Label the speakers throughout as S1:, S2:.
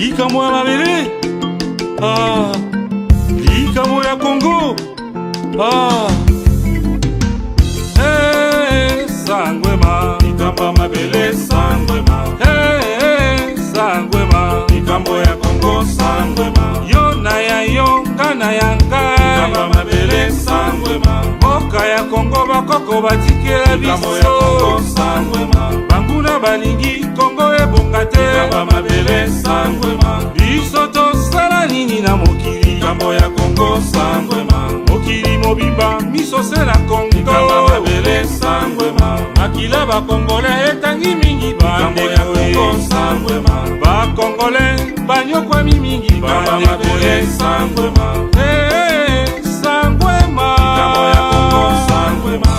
S1: likambo ya mabele, ah, likambo ya Congo, ah, hey, sangwema, likambo ya mabele, sangwema, hey, sangwema, likambo ya Congo, sangwema, yo na ya yo, kana ya nga, likambo ya mabele, sangwema, boka ya Congo bakoko batikela biso, likambo ya Congo, sangwema, banguna balingi Congo ebonga te, likambo ya mabele, sangwema, biso tosala nini na mokili, likambo ya Congo, sangwema, mokili mobimba miso se na Congo, likambo ya mabele, sangwema, makila bakongole etangi mingi, likambo ya Congo, sangwema, bakongole banyokwami mingi, likambo ya mabele, sangwema, sangwema, likambo ya Congo, sangwema.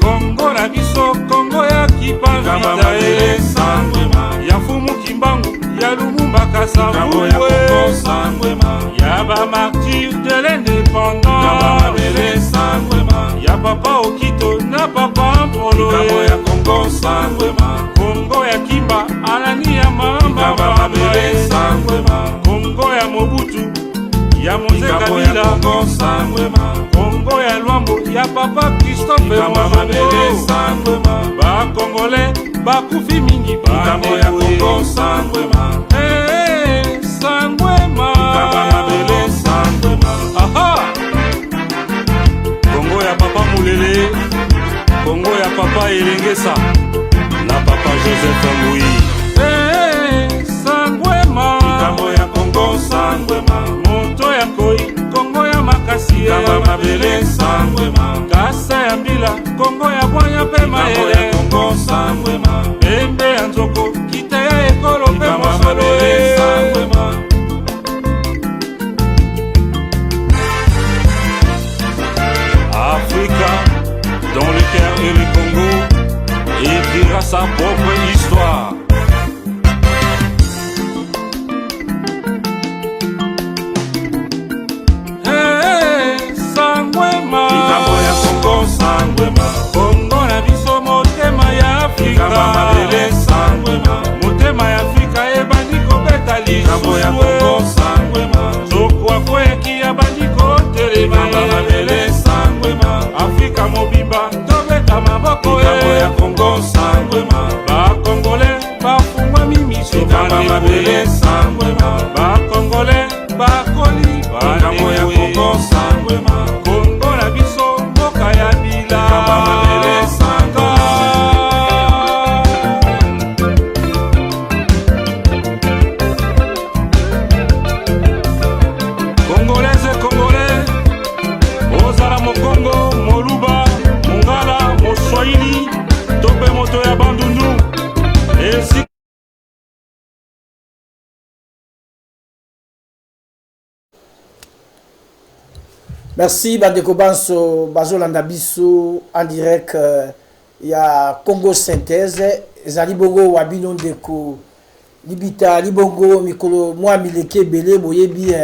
S1: Congo na biso, Congo ya kipavita e sangwema, ya fumu kimbangu, ya Lumumba Kasavuwe, ya ba martyr de l'indépendance, ya papa Okito na papa Mpolo, Congo ya Kimba, Alani ya Mamba, Congo ya Mobutu, ya Moze Kabila, Congo ya Luambo, ya papa Christophe Mozongo, ba Congolais bakufi mingi, likambo ya Congo, sangwema, sangwema, aha, Congo ya papa Mulele, Congo ya papa Elengesa na papa Joseph Ngui, sangwema, likambo ya Congo, sangwema, moto ya Koi, Congo ya Makasi, likambo ya mabele, sangwema, kasa ya Mbila, Congo ya Bwanya pe Mayele, Congo, sangwema, Bembe ya Nzoko, Kita ya Ekolo pe Mosolo, sangwema. Africa, dans le cœur et le Congo, écrira sa propre histoire. Congo na biso motema ya Afrika, motema ya Afrika ebandi kobeta lisusu, sokwa kweki ya bandi kotelema, Afrika mobimba tobeta maboko ya Congo, bakongole bafungwami miso bande, bakongole bakoli bande, Congo na biso mboka ya bila, Congolaise, Congolais, ozala Mokongo, Moluba, Mongala, Moswahili, tope moto ya bandundu, esi.
S2: Merci Bandeko Banso Bazolanda Biso en direct ya Congo Synthèse ezali bongo wabino ndeko libita libongo mikolo mwa mileke belé boyebi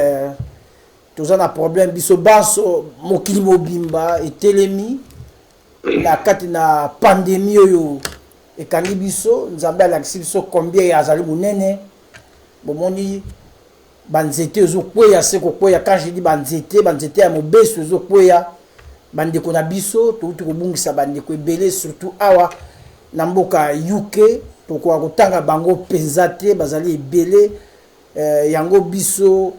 S2: toza na problème biso Banso mokili mobimba etelemi na kati na pandémie oyo ekangi biso nzambe alakisi biso combien ya azali munene bomoni banzete ezokweya seko kweya quand je dis banzete ya mobeso ezokweya bandeko na biso touti kobungisa bandeko ebele surtout awa na mboka UK pourquoi kotanga bango penza te bazali ebele yango biso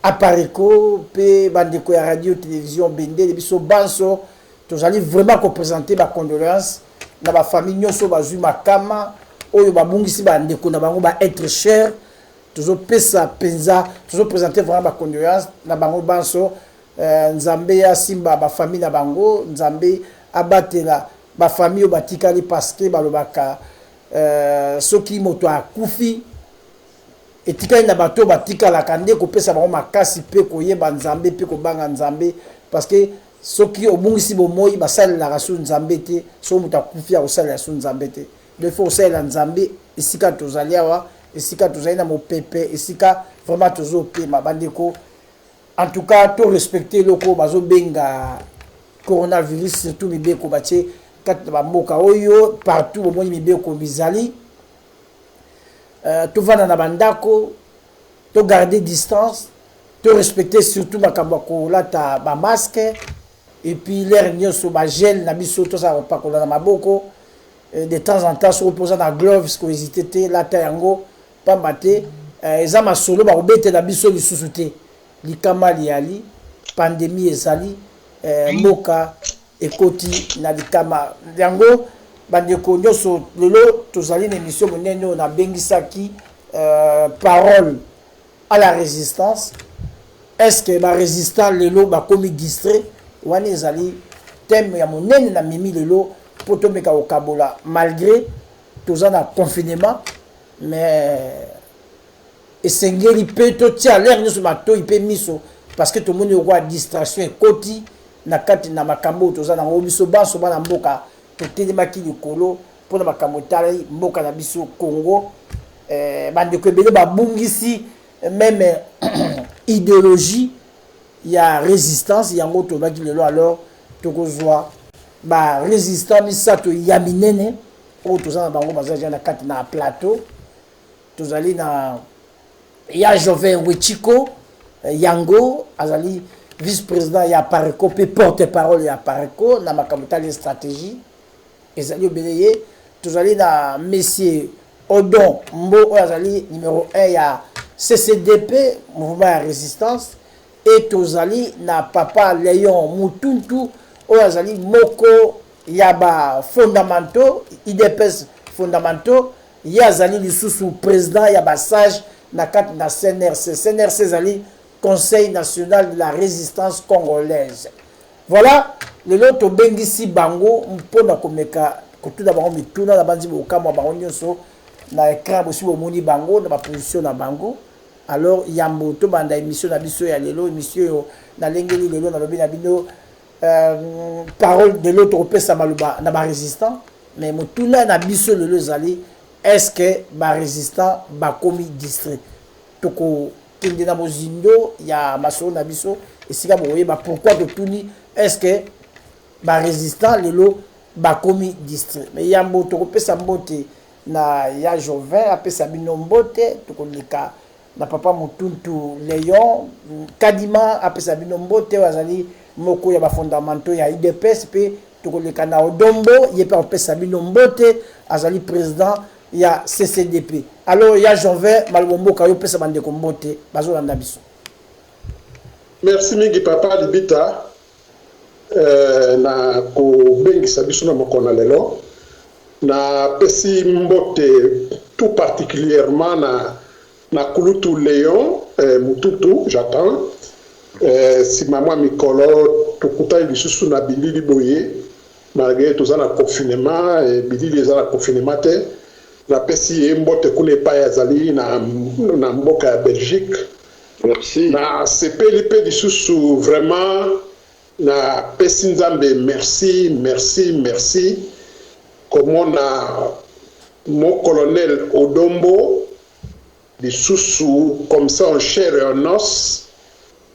S2: apareko pe bandeko ya radio télévision bendele biso Banso tozali vraiment ko présenter ba condoléances na ba famille nyonso bazwi makama oyo babungisi bandeko na bango ba être cher toujours pesa penza toujours présenter vraiment ba condoléances na bango Banso nzambe ya simba ba famille na bango nzambe abatela ba famille batikali parce que balobaka soki moto akufi etikali na bato batikala kande ko pesa bango makasi pe koyeba nzambe pe ko banga nzambe parce que soki obungisi bomoi basalelaka so nzambe te so moto akufi akosalela so nzambe te il faut osalela nzambe esika tozali awa esika tozali na mopepe esika vraiment tozopema bandeko. En tout cas to respecter eloko bazobenga coronavirus surtout mibeko batie kati na bamboka oyo partout bomoni mibeko bizali tovanda na bandako to garder distance to respecter surtout makambo ya kolata bamasque et puis l'air nyonso bagel na biso tosala kopakola na maboko de temps en temps so reposa na gloves ko hésiter te lata yango pamba te eza masolo bakobetela biso lisusu te likama liali pandémie ezali mboka ekoti na likama yango bandeko nyonso lelo tozali na émission monene oyo nabengisaki parole à la résistance. Est-ce que ba résistant lelo bakomi distrait wana ezali thème ya monene na mimi lelo po tomeka okabola malgré toza na confinement mais esengeli mpe totia l'air nyonso matoi mpe miso parce que tomoni okwa distraction ekoti na kati na makambo toza nango biso banso bana mboka totelemaki likolo mpona makambo etali mboka na biso Congo. Bandeko ebele babungisi même idéologie ya résistance yango tobaki lelo alors tokozwa ba résistant misato ya minene oyo toza na bango baza na kati na plateau. Tozali na ya Joven Wechiko yango azali vice-président ya Pareco pe porte-parole ya Pareco na makambo tali stratégie ezali obeleye. Tozali na monsieur Odon Mbo oyo azali numéro 1 ya CCDP mouvement ya résistance et tozali na papa Léon Mutuntu oyo azali moko ya ba fondamentaux IDPS fondamentaux ya azali lisusu président ya ba sage na kati na CNRC ezali Conseil national de la résistance congolaise. Voilà lelo tobengisi bango mpona komeka kotuna bango mituna na banzi bokamwa bango nyonso na écran bosi bomoni bango na ba position na bango. Alors yambo to banda émission na biso ya lelo émission na lengeli lelo na lobi na bino parole de l'autre opesa maluba na ba résistant mais motuna na biso lelo zali est-ce que ba résistant ba komi distrait toko kende na mozindo ya masolo na biso esika boye ba pourquoi totuni est-ce que ba résistant lelo ba komi distrait mais yambo to opesa mbote na ya Joven apesa bino mbote tokoleka na papa Mutuntu Léon Kadima apesa bino mbote wazali moko ya ba fondamentaux ya IDPS pe tokoleka na Odombo yepe apesa bino mbote azali président ya CCDP. Alors ya Joven malombo ka yo pesa bandeko mbote bazolanda biso.
S3: Merci mingi papa Libita na ko bengisa biso na mokona lelo na pesi mbote tout particulièrement na Kulutu Léon Mututu j'attends si maman mikolo tokuta lisusu na bilili boye malgré tout ça na confinement et bilili eza na confinement te na pesi mbote kune pa yazali na mboka ya Belgique.
S4: Merci.
S3: Na sepeli pe lisusu vraiment na pesi nzambe merci comme on a mon colonel Odombo lisusu comme ça en chair et en os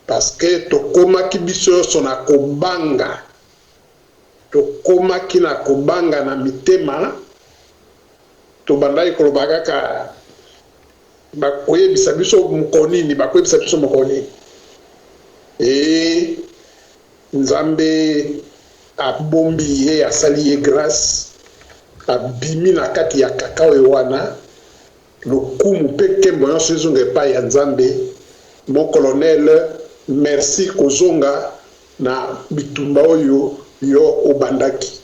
S3: parce que tokoma kibiso sona kobanga tokoma kina kobanga na mitema to bandai kolobaka ka bakoye bisabiso mkonini bakoye bisabiso mkonini et nzambe abombi ye asali ye grâce abimi na kati ya kakao wana lokumu peke moyo sezonga pa ya nzambe mon colonel merci kozonga na bitumba oyo yo obandaki.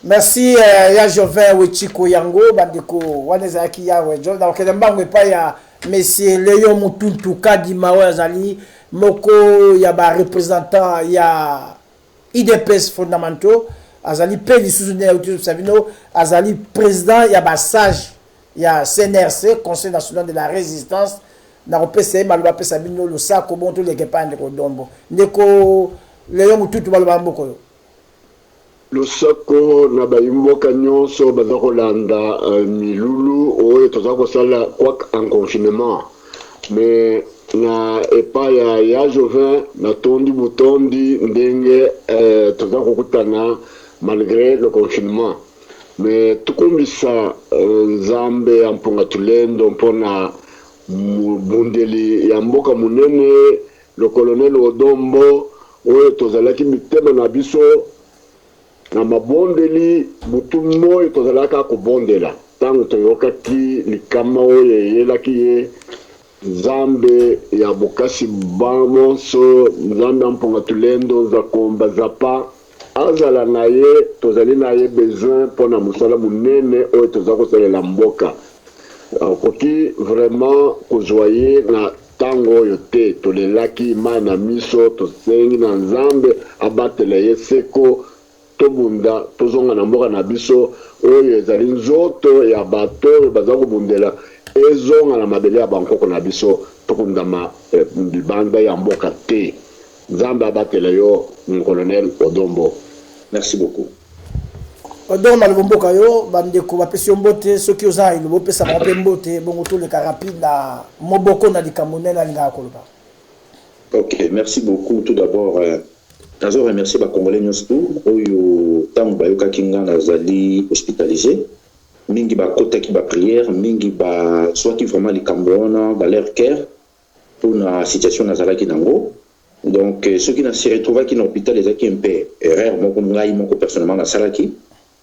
S2: Merci ya Joven Wechiko yango bandeko waneza ki ya wejo na okele mbango pa ya monsieur Léon Mutuntu Kadima wazali moko ya ba représentant ya IDPS fondamentaux azali pe lisusu na utu sabino azali président ya ba sage ya CNRC Conseil national de la résistance na kopesa maloba pesa bino le sako bon to leke pande ko dombo ndeko leyo mututu maloba mboko yo
S4: lusako na bayimboka nyonso baza kolanda milulu oyo toza kosala kwaka en confinement mais na epai ya Jovin na tondi butondi ndenge toza kokutana malgré le confinement mais tukumbisa nzambe ya mpunga tulendo mpona bundeli ya mboka munene le colonel Odombo oyo tozalaki mitema na biso na mabondeli butu moyo tozalaka kobondela tango toyokaki likama oyo eyelaki ye nzambe ya bokasi bamonso nzambe ya mpunga tulendo nzakomba zapa azala na ye tozali na ye besoin mpona mosala munene oyo toza kosalela mboka okoki vraiment kozwa ye na tango oyo te tolelaki mai na miso tosengi na nzambe abatela ye seko tobunda tozonga na mboka na biso oyo ezali nzoto ya bato oyo baza kobundela ezonga na mabele ya bankoko na biso tokundama libanda ya mboka te nzambe abatela yo colonel Odombo.
S5: Merci beaucoup.
S2: Odombo malombo mboka yo bandeko bapesi yo mbote soki oza ilobo pesa mpe mbote bongo toleka rapide na moboko na likambo nene alingaka koloba.
S5: Ok, merci beaucoup. Tout d'abord, je remercie les Congolais nyonso oyo tango bayokaki nga nazali hospitalisé. Mingi ba kota ki ba prière, mingi ba soit qui vraiment likambo wana ba leur cœur pour la situation nazalaki nango. Donc ceux qui n'a se retrouvé qui dans l'hôpital les qui un peu erreur moko ngai moko personnellement na salaki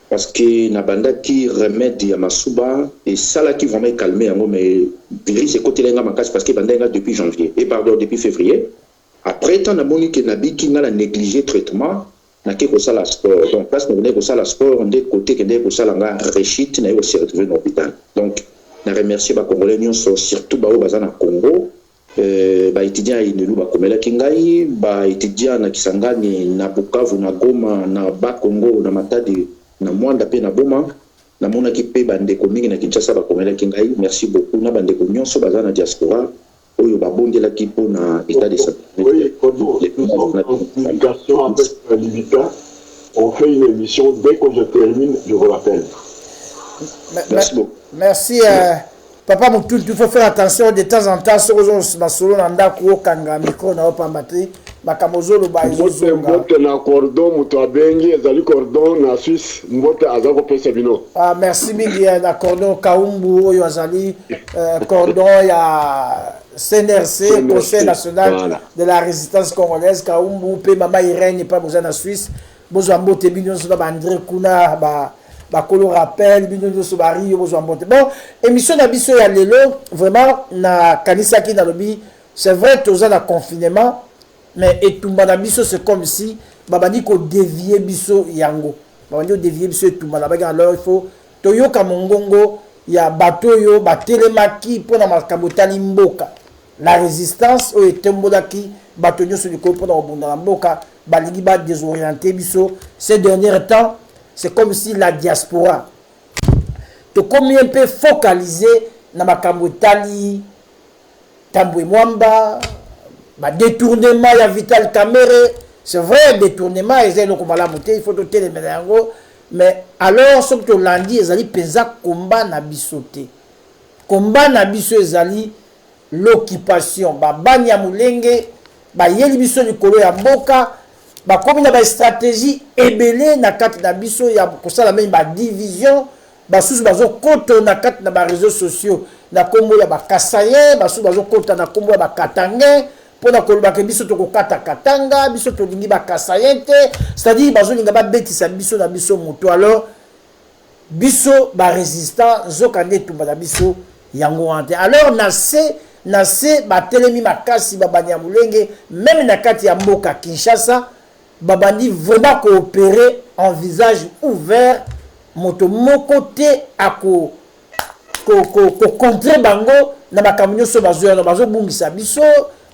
S5: parce que na banda qui remède ya masuba et salaki vraiment calmer yango mais virus est côté lenga makasi parce que banda nga depuis janvier et pardon depuis février après tant na moni que na biki nga la négliger traitement na ke ko sala sport donc place na ko sala sport ndé côté que ndé ko sala nga rechute na yo se retrouver dans l'hôpital donc na remercier ba congolais nyonso surtout ba o baza na Congo ba étudiant inelu ba komela kingai ba étudiant na Kisangani na Bukavu na Goma na Bakongo na Matadi na Mwanda pe na Boma na mona ki pe bandeko mingi na Kinshasa ba komela kingai merci beaucoup na bandeko nyonso baza na diaspora oyo ba bondela ki po na état de santé.
S4: Oui, en communication avec Livita, on fait une émission dès que je termine, je vous rappelle.
S5: Merci beaucoup.
S2: Merci Papa Moutoul, il faut faire attention de temps en temps sur les solo nanda ko kanga micro na opambati bakamozolo ba izozonga.
S4: Mbote na cordon muto abengi ezali cordon na Suisse mbote azako pesa bino.
S2: Ah merci mingi na cordon Kaumbu oyo azali cordon ya CNRC Conseil national voilà. De la résistance congolaise Kaumbu pe mama Irene pas besoin na Suisse bozo mbote bino so ba André Kuna ba kolo rappel bino so bari bozo mbote. Bon émission na biso ya lelo vraiment na kanisa ki na lobi c'est vrai toza na confinement mais etumba na biso c'est comme si babandi ko dévier biso yango babandi ko dévier biso etumba na baga alors il faut toyoka mongongo ya bato yo batelemaki pona makambo tali mboka la résistance o etembodaki bato nyonso likolo pona kobunda na mboka balingi ba désorienter biso ces derniers temps c'est comme si la diaspora to komi un peu focalisé na makambo tali Tambwe Mwamba ba détournement ya Vital Kamerhe c'est vrai détournement ezelo ko malamu te il faut to téléména yango mais alors ce que lundi ezali penza combat na biso te combat na biso ezali l'occupation ba banya mulenge ba yeli biso likolo ya mboka ba komi na ba stratégie ebele na kati na biso ya kosala même ba division ba susu bazo koto na kati na ba réseaux sociaux na kombo ya ba kasaye ba susu bazo kota na kombo ya ba katange pona koloba ke biso to kokata katanga biso to lingi ba kasaye te c'est-à-dire bazo linga ba betisa biso na biso moto alors biso ba résistant zokande tumba na biso yango ante alors na se ba telemi makasi babanya mulenge même na kati ya mboka Kinshasa babandi vraiment coopérer en visage ouvert moto moko te ako contrer bango na makambo nyonso bazo bungisa biso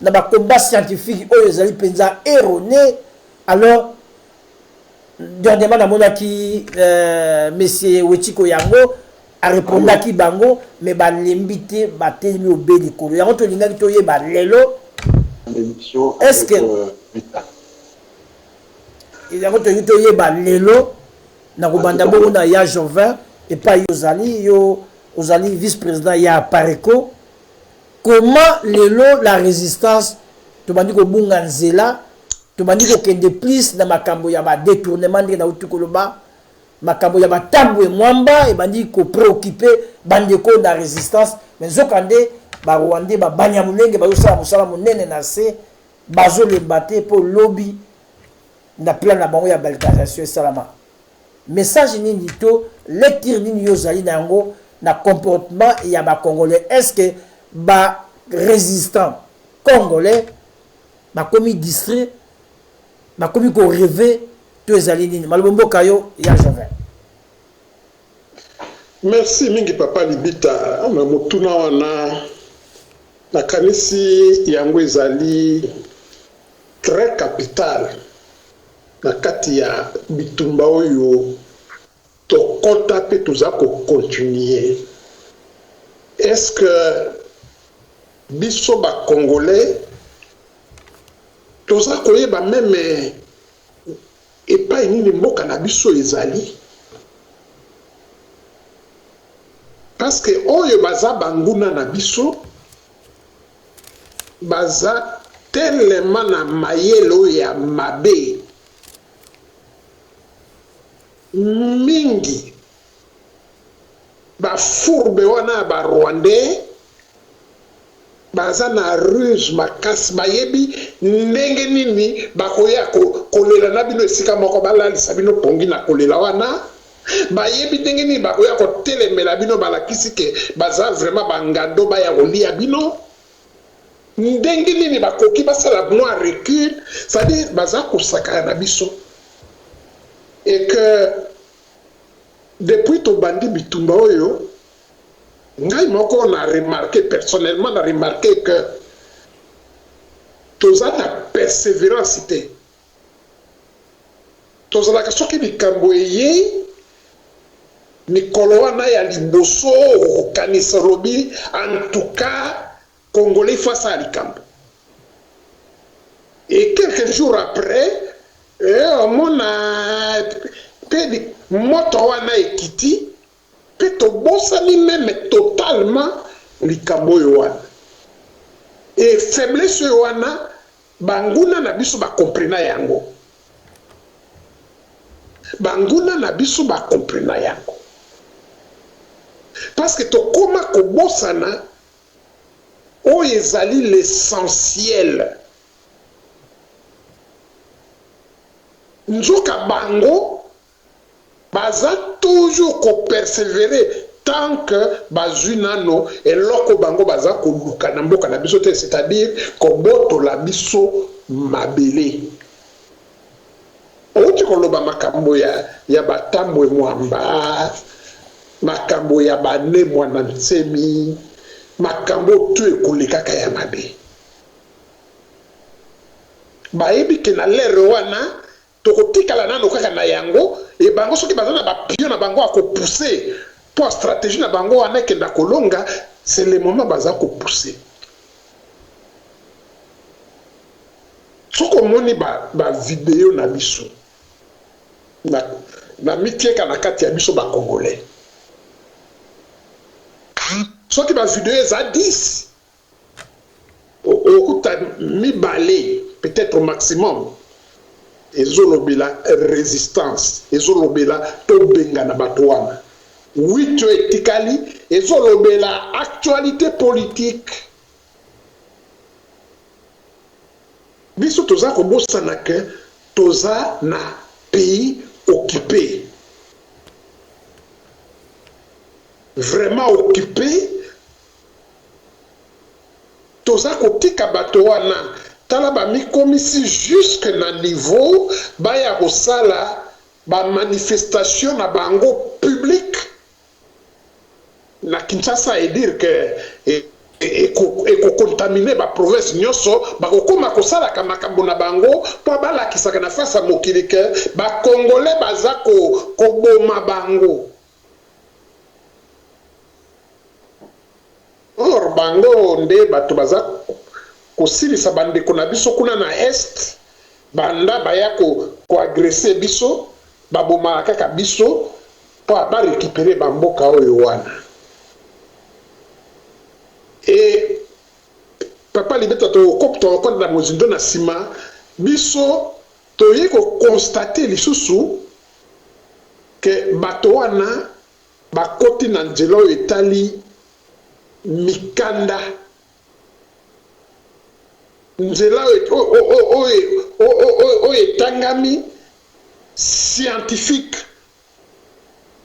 S2: na ba combat scientifique oyo ezali penza erroné alors dernièrement na monaki monsieur Wetiko Yango arépondaki bango mais balembi te batelemi obe likolo yango tolingaki toyeba lelo est-ce que yango tolingi toyeba lelo na kobanda bongo na ya Jovin epai yo ozali vice-président ya Pareco. Comment lelo la résistance tobandi kobunga nzela tobandi kokende plus na makambo ya ba détournement ndenge na uti koloba makambo ya batambo e mwamba ebandi ko préoccuper bandeko na résistance mais zokande ba Rwandais ba banya mulenge ba yosala musala munene na se bazolemba te po lobby na plan na bango ya balkanisation salama message nini to lecture nini yozali na yango na comportement ya ba congolais est-ce que ba résistant congolais ba komi distrait ba komi ko rêver to ezali nini malobombo kayo ya Jovin.
S3: Merci mingi papa Libita na mutuna wana na kanisi yango ezali très capital na kati ya bitumba oyo tokota pe toza ko continuer. Est-ce que biso ba congolais toza koyeba meme epai nini mboka na biso ezali parce que oyo baza banguna na biso baza tellement na mayelo ya mabe mingi bafurbe wana ba Rwandais baza na ruse makasi bayebi ndenge nini bakoya kolela na bino esika moko balalisa bino pongi na kolela wana bayebi ndenge nini bakoya kotelemela bino balakisi ke baza vraiment bangado baya kolia bino ndenge nini bakoki basala bino a recul c'est-à-dire baza kosaka na biso et que depuis to bandi bitumba oyo ngai moko on a remarqué personnellement on a remarqué que toza na persévérance te tozalaka soki likambo eye mikolo wana ya liboso okanisa lobi en tout cas congolais face à likambo et quelques jours après on a pe moto wana ekiti pe tobosani même totalement likambo oyo wana et faiblesse oyo wana banguna na biso bakomprena yango banguna na biso bakomprena yango parce que tokoma kobosana oyo ezali l'essentiel nzoka bango baza toujours ko persévérer tant que bazwi nano eloko bango baza koluka na mboka na biso te c'est-à-dire kobotola biso mabele outi koloba makambo ya batambo mwamba makambo ya bane mwana nsemi makambo tu ekolekaka ya mabe bayebi ke na lere wana tokotikala nano kaka na yango e bango soki baza na bapio na bango akopousser po stratégie na bango wana ekenda kolonga c'est le moment baza kopousser soko moni ba video na biso na mitieka na kati ya biso ba congolais soki ba video eza 10 okuta mibale peut-être au maximum ezolobela résistance ezolobela tobenga na bato wana wito etikali ezolobela actualité politique biso toza kobosana ke toza na pays occupé vraiment occupé toza kotika bato wana tala ba mikomisi jusque na niveau baya kosala ba manifestation na bango public na Kinshasa et dire que eko contaminer ba province nyonso bakokoma kosala ka makambo na bango po balakisaka na face mokili ke ba congolais baza ko boma bango bango nde bato baza kosilisa bandeko na biso kuna na est banda baya koagrese biso babomaka kaka biso po barekipere bamboka oyo wana. E papa libeta tokokonda na mozindo na nsima biso toye kokonstate lisusu ke bato wana bakoti na nzela oyo etali mikanda, nzela oyo etangami scientifique.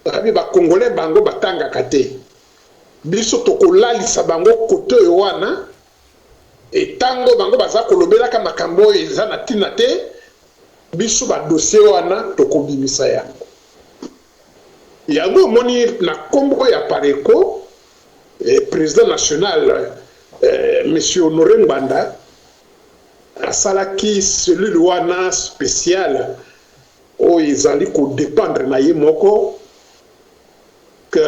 S3: Babi bakongolais bango batangaka te, biso tokolalisa bango kote oyo wana etango bango baza kolobelaka makambo oyo eza na ntina te, biso badossier wana tokobimisa yango. Yango omoni na kombo ya Pareko président national monsieur Honoré Mbanda asalaki cellule wana spéciale oyo ezali kodépendre na ye moko que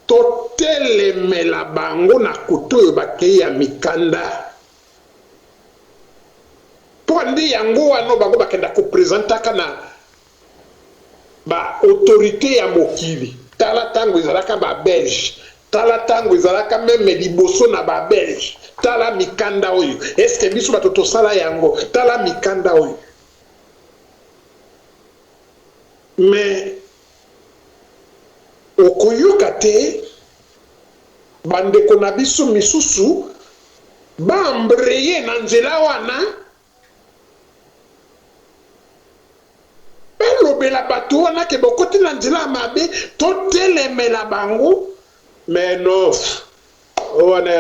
S3: totelemela bango na kote oyo bakei ya mikanda mpo ndi yango wana bango bakenda kopresentaka na ba autorité ya mokili. Tala tango ezalaka ba Belge, tala tango ezalaka meme liboso na ba Belge, tala mikanda oyo eske biso bato tosala yango, tala mikanda oyo. Mais okoyoka te bandeko na biso misusu baambreye na nzela wana belobela bato wana ke bokoti na nzela mabe totelemela bango. Mais non wana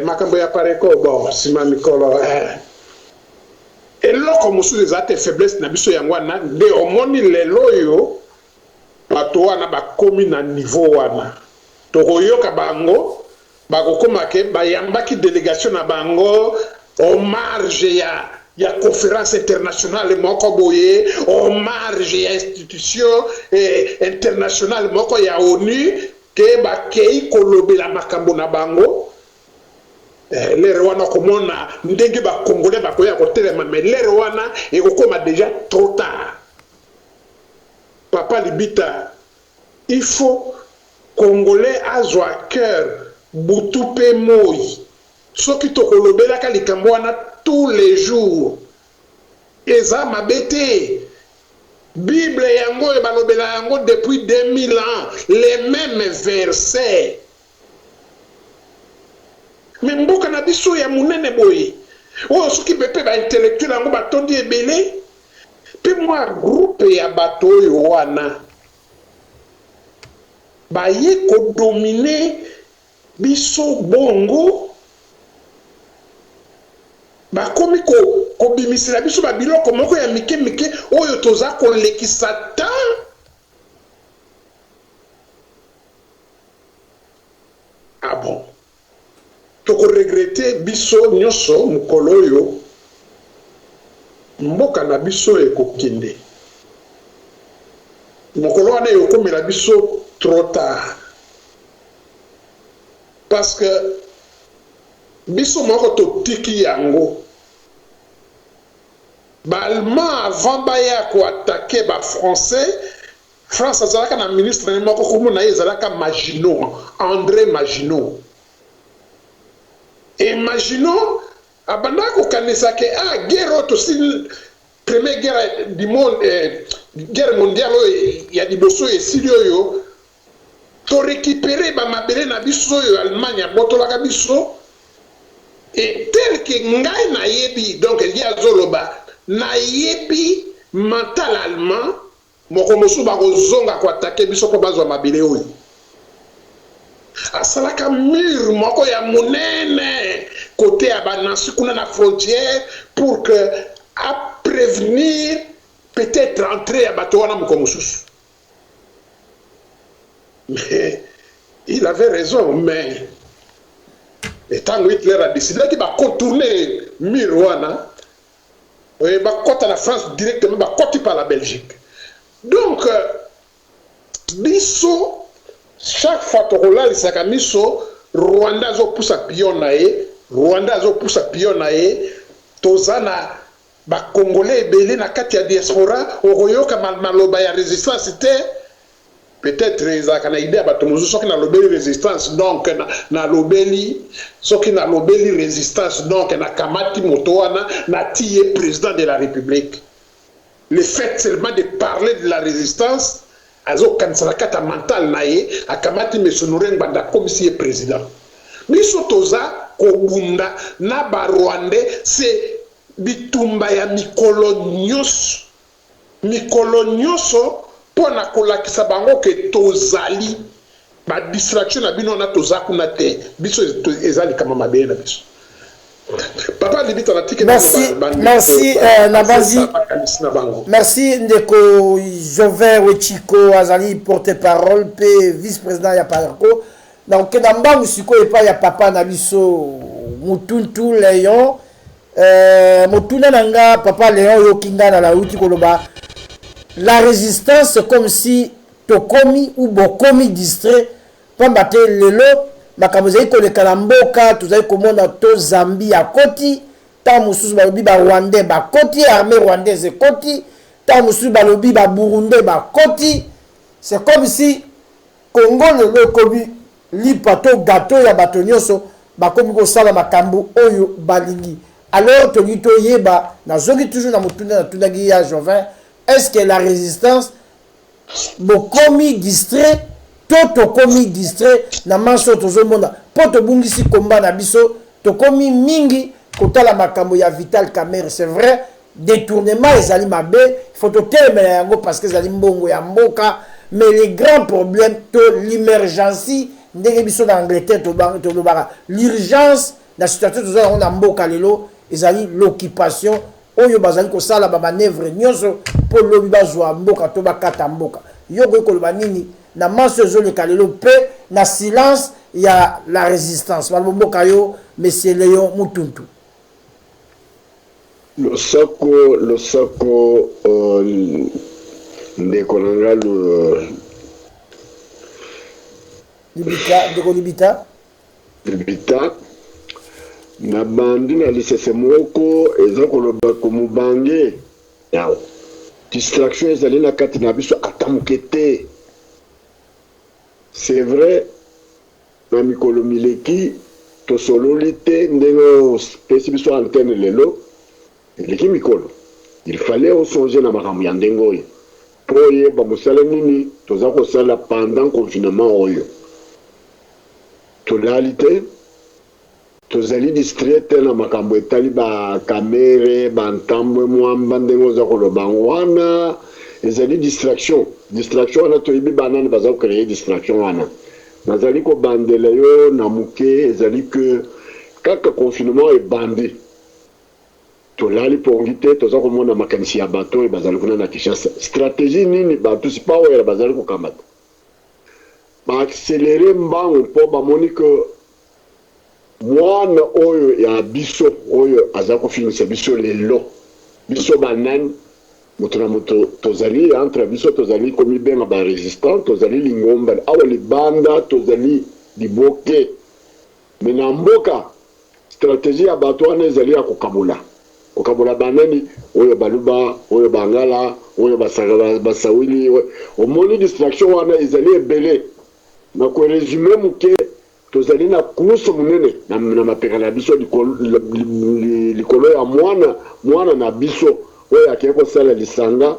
S3: makambo ya Pareko bon sima mikolo eloko mosusu eza te faiblesse na biso yango wana nde omoni lelo oyo bato wana bakomi na niveau wana tokoyoka bango bakokoma ke bayambaki délégation na bango au marge ya conférence internationale moko boye, au marge ya institution internationale moko ya ONU ke bakei kolobela makambo na bango. Lere wana komona ndenge bakongolais bakoya kotelema, mais lere wana ekokoma déjà trop tard. Papa Libita, il faut Congolais azwa cœur butupe moi soki tokolobelaka likambo wana tous les jours eza mabete. Bible yango ebalobela yango depuis 2000 ans les mêmes versets. Mais mboka na biso ya munene boye oyo soki bepe ba intellectuel yango batondi ebele pe moi groupe ya bato oyo wana baye kodomine biso bongo bakomi kobimisela biso babiloko moko ya mike mike oyo toza kolekisa ta. Ah bon, toko regrette biso nyonso mukolo oyo mboka na biso ekokende mukolo wana yokomela biso trop tard parce que biso moko totiki yango Allemand avant baya ko attaquer ba français. France azalaka na ministre moko kumu na ezalaka Maginot, André Maginot. Et Maginot abanda ko kanisa ke guerre to si première guerre du monde guerre mondiale ya liboso esilio yo to récupérer ba mabele na biso yo Allemagne botolaka biso et tel que ngai na yebi donc il y a zoloba na yebi mental allemand moko mosu ba kozonga ko attaquer biso ko bazwa mabele oyo asalaka mur moko ya munene côté ya banasi kuna na frontière pour que à prévenir peut-être entrer à bato wana moko mosusu. Mais il avait raison, mais étant Hitler a décidé qu'il va contourner Mirwana, il va côté la France directement, il va côté par la Belgique. Donc, biso chaque fois que on a les miso Rwanda zo pousa pion na ye, Rwanda zo pousa pion na ye, tozana ba Congolais belé na kati ya diaspora oyoka maloba ya résistance te. Peut-être ezaka na idée ba tomuzu soki na lobeli résistance donc na lobeli soki na lobeli résistance donc na kamati moto wana na tiye président de la République. Le fait seulement de parler de la résistance azo kansala kata mental na ye akamati mesonureng banda comme si président. Biso toza kobunda na ba Rwandais c'est bitumba ya mikolo nyonso pona kolakisa bango ke tozali ba distraction na bino na toza kuna te biso ezali kama mabe na biso. Papa libita na tike
S2: merci Nabazi merci ndeko Joven Wechiko azali porte-parole pe vice-président ya Parco donc na mbangu siko epa ya papa na biso Mutuntu Léon motuna nanga papa Léon yokinga na la uti koloba la résistance comme si tokomi ou bokomi distrait pambate lelo makamozai koleka na mboka tozali komona to Zambie ya koti ta mususu balobi ba Rwandais ba koti armée rwandaise koti ta mususu balobi ba Burundais ba koti c'est comme si Congo lelo kobi lipato gâteau ya bato nyonso bakomi kosala makambo oyo balingi. Alors tolingi toyeba nazoki toujours na motuna na tunaki ya Joven, est-ce que la résistance bokomi distrait to komi distrait na manso tozomona po tobungisi komba na biso tokomi mingi kotala makambo ya Vital Kamerhe. C'est vrai détournement ezali mabe, il faut totelemela yango parce que ezali mbongo ya mboka, mais les grands problèmes to l'emergence ndenge biso na Angleterre tolobaka l'urgence na situation tozala na mboka lelo ezali l'occupation oyo bazali kosala ba manœuvre nyonso po lobi bazwa mboka to bakata mboka yoko koloba nini na manso ezoleka lelo pe na silence ya la résistance ba mboka yo monsieur Léon Mutuntu.
S4: Le sako ndeko nanga libita na bandi na lisese moko eza koloba komubange yawo distraction ezali na kati na biso atamukete. C'est vrai na mikolo mileki tosololi te ndenge pesi biso antenne lelo eleki mikolo il fallait osonger na makambo ya ndenge oyo po oyeba mosala nini toza kosala pendant confinement oyo tolali te tozali distrait te na makambo etali ba Kamerhe bantambo mwamba ndenge oza koloba wana ezali distraction wana toyebi banani baza kocreye distraction wana nazali kobandela yo na moke ezali que kaka confinement ebandi tolali pongi te toza komona makanisi ya bato oyo bazali kuna na Kinshasa stratégie nini bato si power bazali kokambata baaccélere mbango mpo bamoni ke mwana oyo ya biso oyo aza kofinisa biso lelo biso banani moto na moto tozali entre biso tozali komibenga ba résistant tozali lingomba awa libanda tozali liboke me na mboka stratégie ya bato wana ezali ya kokabula banani oyo baluba oyo bangala oyo basawili omoni distraction wana ezali ebele na koresume muke tozali na kuso munene na mapeka na biso likolo ya mwana na biso oyo akeye kosala lisanga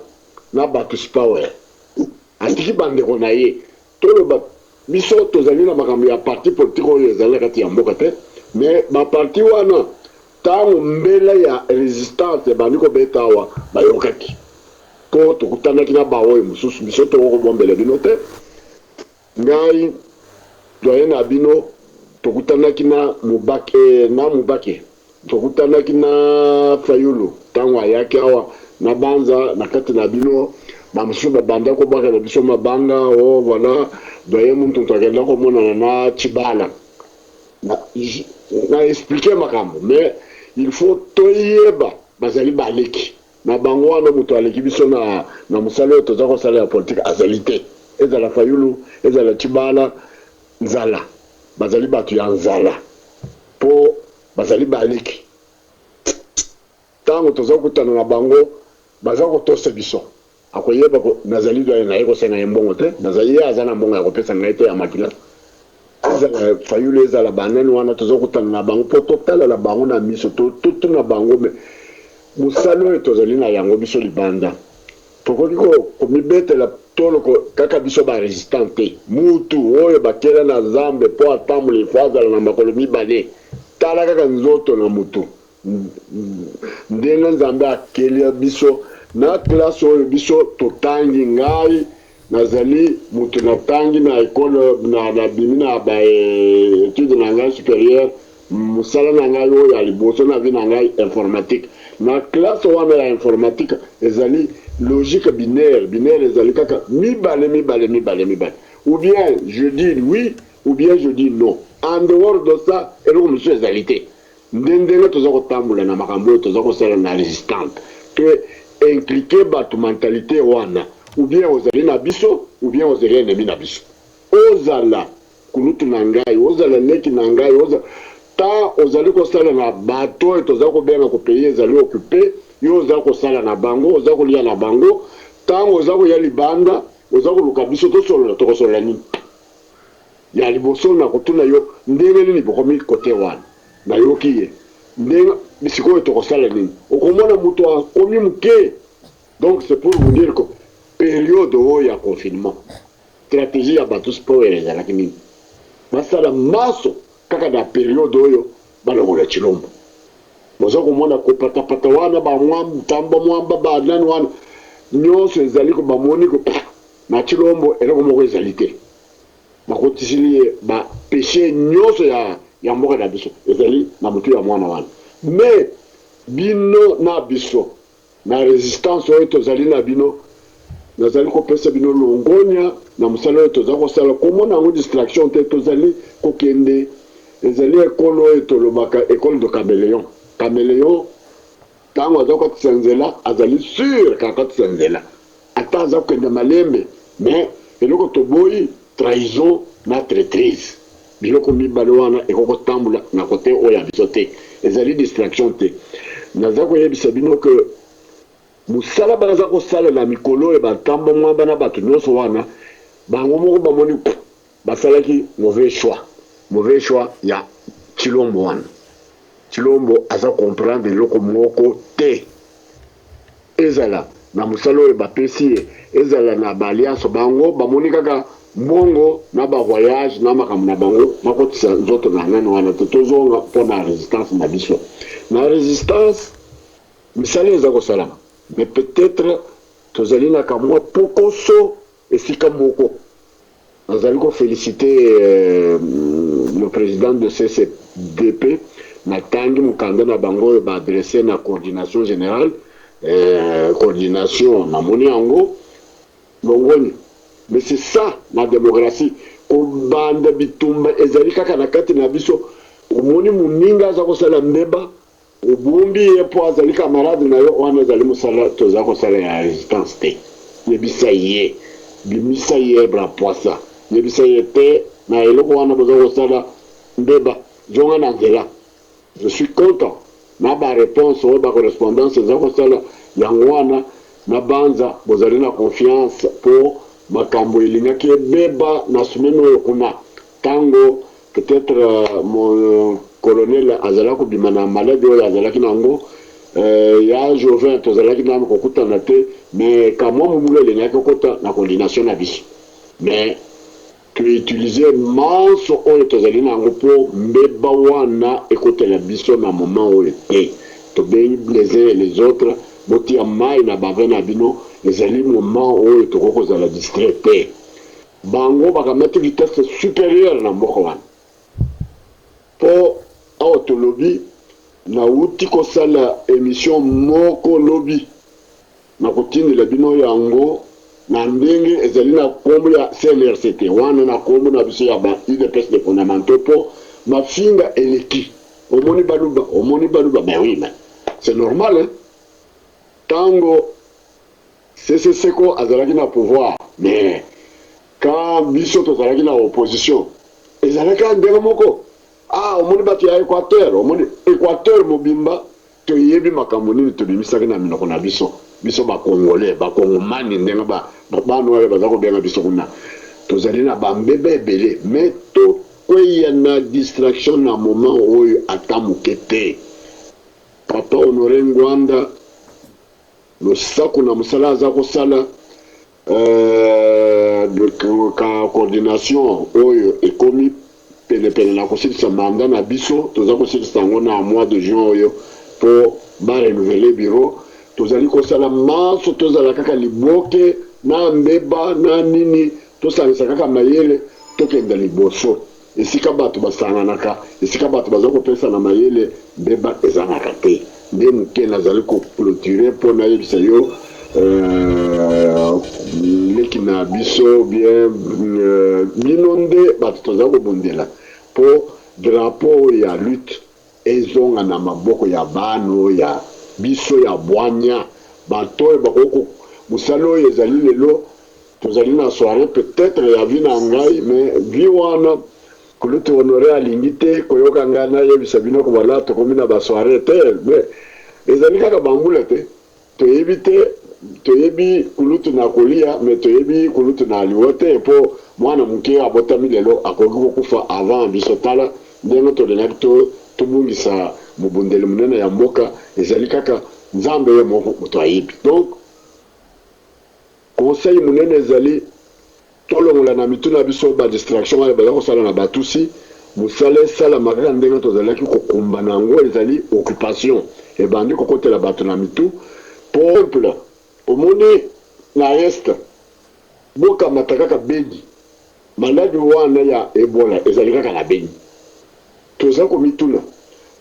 S4: na bato power atiki bandeko na ye toloba biso tozali na makambo ya parti politique oyo ezali kati ya mboka te mais baparti wana ntango mbela ya résistance ebandi kobeta awa bayokaki po tokutanaki na baoyo mosusu biso tokokobombela bino te ngai doyen na bino tokutanaki na mubake tokutanaki na Fayulu ntango ayaki awa na banza na kati na bino bamosusu babanda kobaka na biso mabanga o voilà doyen Mutuntu akenda komonana na Chibala na expliquer makambo mais il faut toyeba bazali baleki na bango wana moto aleki biso na mosala oyo toza kosala ya politique azali te ezala Fayulu ezala Chibala nzala bazali batu ya nzala po bazali baleki tango toza kutana na bango baza kotosa biso akoyeba ko nazali do na yeko senga mbongo te nazali azana mbongo ya kopesa ngai to ya makila azala fayule ezala banene wana toza kutana na bango po totala la bango na miso to na bango me musalo tozali na yango biso libanda tokoki komibetela toloko kaka biso ba resistante mutu oyo bakela na zambe po atamule fo azala na makolo mibale tala kaka nzoto na mutu ndenge nzambe akeli biso na klase oyo biso totangi ngai nazali mutu natangi na ekole na bimi na ba étude na ngai supérieure musala na ngai oyo ya liboso na vi na ngai informatique na classe wana ya informatique ezali logique binaire ezali kaka mibale ou bien je dis oui ou bien je dis non en dehors de ça eloko mosusu ezali te ndenge toza kotambola na makambo oyo toza kosala na résistante ke impliqué bato mentalité wana ou bien ozali na biso ou bien ozali ennemi na biso ozala kulutu na ngai ozala leki na ngai ta ozali kosala na bato oyo toza kobenga kopaye ezali occupé yo oza kosala na bango oza kolia na bango ntango oza koya libanda oza koluka biso tosolola tokosolola nini ya liboso na kotuna yo ndenge nini bokomi kote wana nayoki ye ndenge sikoyo tokosala nini okomona moto akomi moke donc c'est pour vous dire que période oyo ya confinement stratégie ya bato sport ezalaki nini basala maso kaka na période oyo balongola chilombo boza komona kopatapata wana mwamba banani wana nyonso ezali ko bamoni ko na chilombo eloko moko ezali te bakotisili bapeshe nyonso ya mboka na biso ezali na motu ya mwana wana mais bino na biso na résistance oyo tozali na bino nazali kopesa bino longonya na mosala oyo toza kosala komona yango distraction te tozali kokende ezali ekolo oyo tolobaka école de caméléon ntango aza kokatisa nzela azali sur kakatisa nzela ata aza kokende malembe mais eloko toboyi trahison na traîtrise biloko mibale wana ekokotambola na kote oyo ya biso te ezali distraction te naza koyebisa bino ke mosala baza kosala na mikolo oyo batambo mwa bana bato nyonso wana bango moko bamoni basalaki mauvais choix ya chilombo wana chilombo aza comprendre eloko moko te ezala na mosala oyo bapesi ye ezala na baalliance bango bamoni kaka mbongo na bavoyage na makambo na bango bakotisa nzoto na nani wana te tozonga mpo na résistance na biso na résistance misala eza kosalama mais peut-être tozali na kamwa pokoso esika moko nazali koféliciter le président de CCDP natangi mokanda na bango oyo baadresse na coordination générale coordination namoni yango longoni mais c'est ça la démocratie kobanda bitumba ezali kaka na kati na biso omoni moninga aza kosala mbeba obumbi ye po azali camarade na yo wana ezali mosala toza kosala ya résistance te yebisa ye bimisa ye bra poisa yebisa ye te na eloko wana boza kosala mbeba zonga na nzela je suis content na baréponse oyo bacorrespondance eza kosala yango wana na banza bozali na confiance po makambo elingaki ebeba na semaine oyo kuna ntango peut-être mon colonel azala kobima na maladi oyo azalaki nango ya Jovin tozalaki nano kokutana te mais kamwa momulu elingaki kokota na coordination na biso mais tuutilize manso oyo tozali nango mpo mbeba wana ekotela biso na moment oyo te tobengi les uns et les autres botia mai na bave na bino ezali moment oyo tokokozala distrait te bango bakamati vitesse supérieure na mboka wana mpo awa tolobi nauti kosala émission moko lobi na kotindela bino yango na ndenge ezali na kombo ya CNRCT wana na kombo na biso ya ba UDPS de fondamentaux po mafinga eleki omoni baluba ben oui mais c'est normal hein tango CCCko azalaki na pouvoir mais quand biso tozalaki na opposition ezalaka ndenge moko omoni bato ya Équateur omoni Équateur mobimba toyebi makambo nini tobimisaki na minoko na biso bakongolais bakongomani ndenge bano oyo baza kobenga biso kuna tozali na bambebe ebele mais tokweya na distraction na moment oyo ata moke te. Papa Honoré Ngwanda losako na mosala aza kosala de coordination oyo ekomi pene na kosilisa manda na biso toza kosilisa yango na mois de juin oyo po barenouveler bureau tozali kosala maso tozala kaka liboke na mbeba na nini tosangisa kaka mayele tokenda liboso esika bato basanganaka esika bato baza kopesa na mayele mbeba ezalaka te nde moke nazali koclôturer mpo nayebisa yo leki na biso bien bino nde bato toza kobondela mpo drapeau ya lutte ezonga na maboko ya bano ya biso ya bwanya bato oyo bakoko mosala oyo ezali lelo tozali na soirée peut-être ya vi na ngai mais vi wana kulutu Honoré alingi te koyoka ngai nayebisa bino kobala tokomi na basoirée te mais ezali kaka bambula te toyebi te toyebi kulutu na kolia mais toyebi kulutu na aliwa te mpo mwana moke abotami lelo akoki kokufa avant biso tala ndenge tolingaki tobungisa mobundeli monene ya mboka ezali kaka nzambe ye moko moto ayebi. Donc conseil monene ezali tolongola na mitu na biso badistraction oyo baza kosala na batusi mosala esalama kaka ndenge tozalaki kokumba na yango ezali occupation ebandi kokotela bato na mitu peuple omoni na este bokamata kaka Beni maladi wana ya Ebola ezali kaka na Beni toza komituna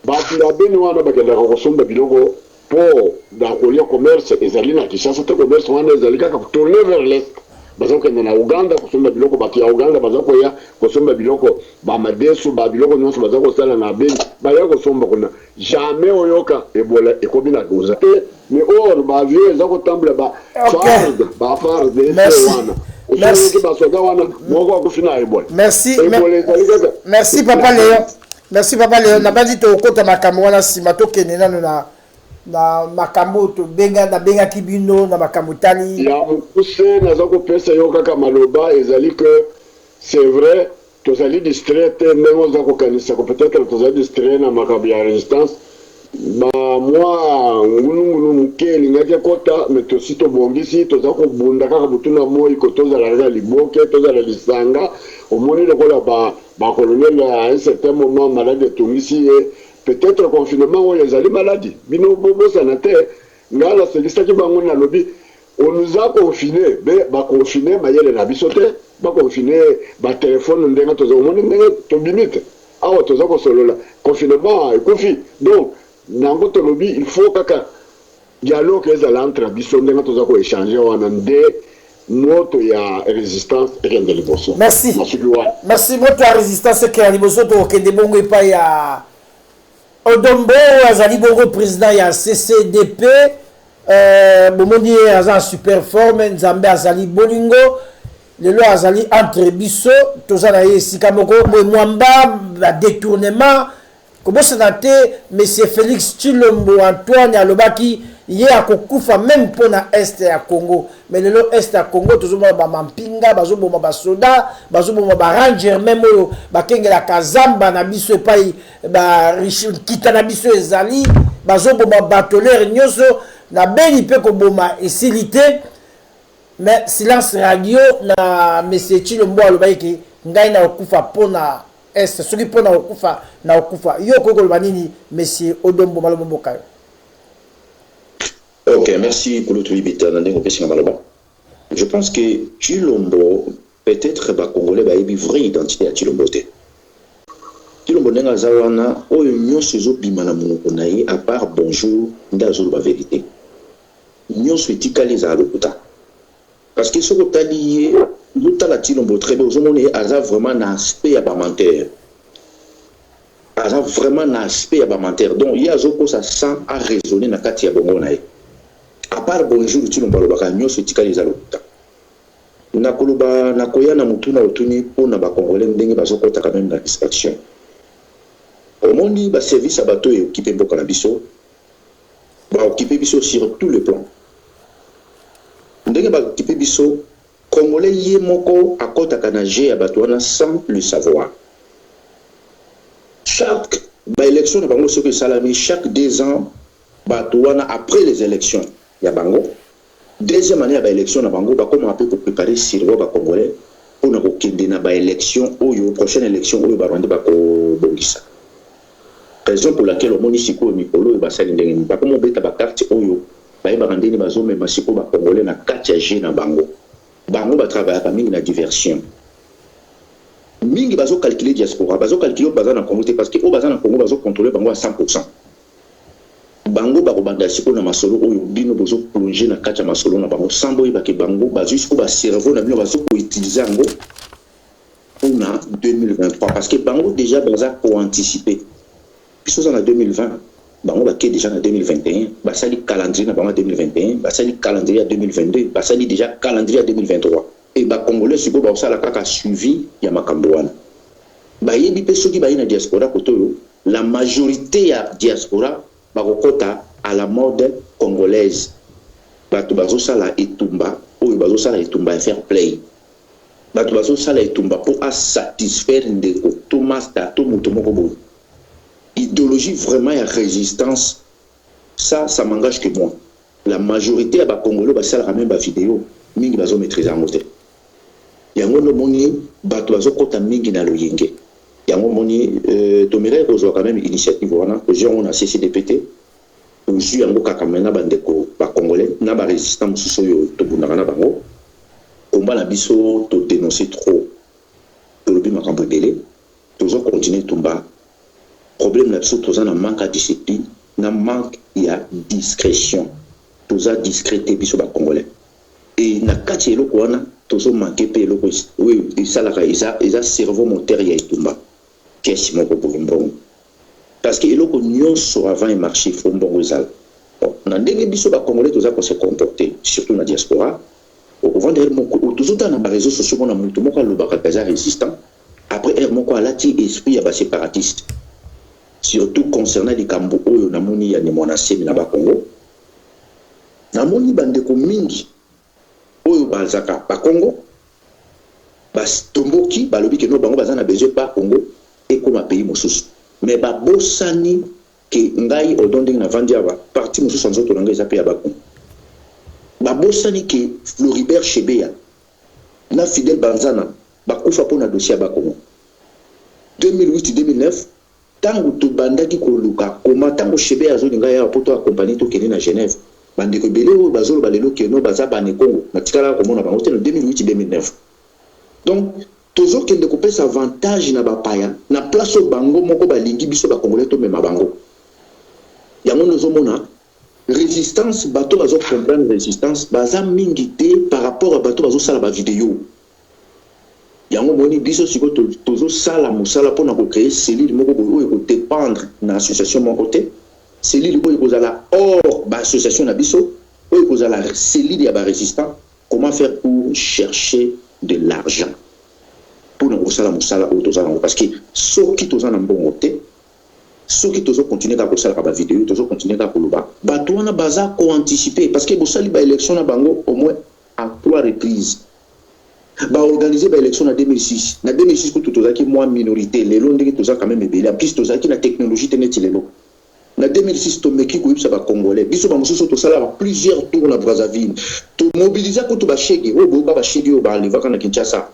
S4: bato ya Beni wana bakendaka kosomba biloko po da kolia commerce ezali na Kinshasa te commerce wana ezali kaka tourner vers l'est baza kokende na Uganda kosomba biloko bato ya Uganda baza koya kosomba biloko bamadeso biloko nyonso baza kosala na Beni baya kosomba kuna jamais oyoka Ebola ekomi na doza te mais or baavion eza kotambola bafarde wana basoda wana moko akofina Ebola.
S2: Merci Papa Léon. Merci Papa Léon. Nabandi tokota makambo wana nsima tokende nano na makambo tobengaki bino na makambo tali
S4: ya mokuse naza kopesa yo kaka maloba ezali que c'est vrai tozali distrait te ndenge oza kokanisa ko peut-être tozali distrait na makambo ya résistance mwa ngulungulu moke elingaki ekota mais tosi tobongisi toza kobunda kaka butu na moi ko tozala kaka liboke tozala lisanga omoni lokola bakolonel à un certain moment malade etungisi ye peut-être confinement oyo ezali maladie bino bobosana te ngai nasekisaki bango na lobi on nous a confiné mais baconfiné mayele na biso te baconfiné batelefone ndenge toza omoni ndenge tobimi te awa toza kosolola confinement ekufi donc nango tolobi il faut kaka dialogue ezala entre biso ndenge toza koéchange wana nde moto ya résistance ekende liboso.
S2: Merci moto ya résistance ekende liboso tokende bongo epai ya Odombo azali bongo président ya CCDP bomoni aza en super forme nzambe azali bolingo lelo azali entre biso toza na ye esika moko mwamba ba détournement kobosana te monsieur Félix Tshilombo Antoine alobaki ye akokufa même mpo na este ya Congo mais lelo este ya Congo tozomona bamampinga bazoboma basoda bazoboma baranger même oyo bakengelaka zamba na biso epai kita na biso ezali bazoboma batolere nyonso na Beni mpe koboma esili te mais silence radio na monsieur Tshilombo alobaki ngai na okufa mpo na est soki mpo na okufa na okufa yo kokoloba nini monsieur Odombo maloba mboka yo?
S5: Ok, merci pour l'autre bita. Je pense que Tshilombo, peut-être que Congolais va y vraie identité à Tshilombo. Tshilombo n'est pas zawana, oh union se zo bimana monokonaï, à part bonjour, ndazolo la vérité. Union se tikali za lokuta. Parce que ce que t'as lié, l'autre la Tshilombo très bien, on est à vraiment un aspect abamentaire. À vraiment un aspect abamentaire. Donc il y a zoko ça sent à raisonner na kati ya bongo naï. À part bonjour, tu n'as pas le bagage, c'est tikali za lokuta. nakoloba nakoya na mutuna otuni pona ba congolais ndenge bazokota quand même na distraction. Omoni ba service à bateau et occupé mboka na biso ba occupé biso sur tout le plan. Ndenge ba occupé biso congolais yé moko akota kanager ya bateau na sans le savoir. Chaque élection na bango soki salami chaque 2 ans bateau après les élections ya bango deuxième année à élection na bango ba comment pour préparer sirwa ba congolais pour na kokende na ba élection oyo prochaine élection oyo ba rwanda ba ko bongisa. Raison pour laquelle au municipal mikolo ba sali ndenge ba comme beta ba carte oyo ba ba randeni ba zo même siko ba congolais na kati ya na bango ba travailler pa mingi na diversion mingi bazo calculer diaspora bazo calculer baza na Congo parce que au baza na Congo bazo contrôler bango à 100%. Bango ba kobanda siko na masolo oyo bino bozo plonger na kati ya masolo na bango sambo ba ke bango bazo siko ba cerveau na bino bazo ko utiliser ngo pour 2023 parce que bango déjà baza ko anticiper biso en 2020 bango ba ke déjà en 2021 ba sali calendrier na bango 2021 ba sali calendrier à 2022 ba sali déjà calendrier à 2023 et ba congolais siko ba osala kaka suivi ya makambo wana ba yebi pe soki ba ina diaspora koto la majorité ya diaspora bakokota à la mode congolaise bato bazosala etumba oyo bazosala etumba fair play bato bazosala etumba pour satisfaire ndeko to master to moto moko boye idéologie vraiment ya résistance ça m'engage que moi la majorité ya bakongolais basala même ba vidéo mingi bazo maîtriser en mode yango no moni bato bazokota mingi na loyenge yango moni tomere kozwa quand même initiative wana kozwa on a CCDPT ozwi yango kaka mena bandeko ba congolais na ba résistant mususu yo to bundaka na bango komba na biso to dénoncer trop to lobi makambo ebele tozo continuer tumba problème na biso toza na manque de discipline na manque ya discrétion toza discrété biso ba congolais et na kati eloko wana tozo manquer pe eloko oui isalaka isa cerveau moteur ya etumba kesi moko bombongo parce que eloko nyonso avant et marché fo mbongo ezala na ndenge biso ba congolais toza ko se comporter surtout na diaspora au vendre moko toujours dans les réseaux sociaux na mutu moko alobaka kaza résistant après moko alati esprit ya ba séparatiste surtout concernant les kambo oyo na moni ya ni monasemi na ba Congo na moni bandeko mingi oyo bazaka ba Congo bas tomboki balobi ke no bango bazana besoin pas Congo et comme un pays mosusu mais ba bosani ke ngai odonde na vandiaba parti mosusu nzoto nanga eza pe ya bako ba bosani ke Floribert Chebeya na Fidel Banzana bakufa pona dossier ya bako 2008-2009 tango to bandaki ko luka koma tango Chebeya zo ngai ya poto accompagner to kene na Genève bandeko belé o bazolo balelo ke no baza bane Congo na tikala ko mona bango te 2008-2009 donc toujours qu'il ne coupe sa avantage na bapaya na place au bango moko balingi biso ba congolais to mema bango yango nozomona résistance bato bazo comprendre résistance baza mingi te par rapport à bato bazo sala ba vidéo yango moni biso siko tozo sala musala pona ko créer cellule moko boyo ko dépendre na association moko te cellule boyo ko zala hors ba association na biso boyo ko zala cellule ya ba résistant comment faire pour chercher de l'argent pour nous sala musala parce que ceux qui toza na mbongo te ceux qui tozo continuer à sala ba vidéo tozo continuer à koloba bato wana baza ko anticiper parce que bosali ba élection na bango au moins à 3 reprises ba organiser ba élection na 2006 na 2006 ko toza ki moi minorité lelo ndenge toza quand même ebele en plus toza ki na technologie teneti lelo na 2006 to meki ko yipsa ba congolais biso ba mususu to sala plusieurs tours na Brazzaville to mobiliser ko to ba shege o bo ba shege o ba levaka na Kinshasa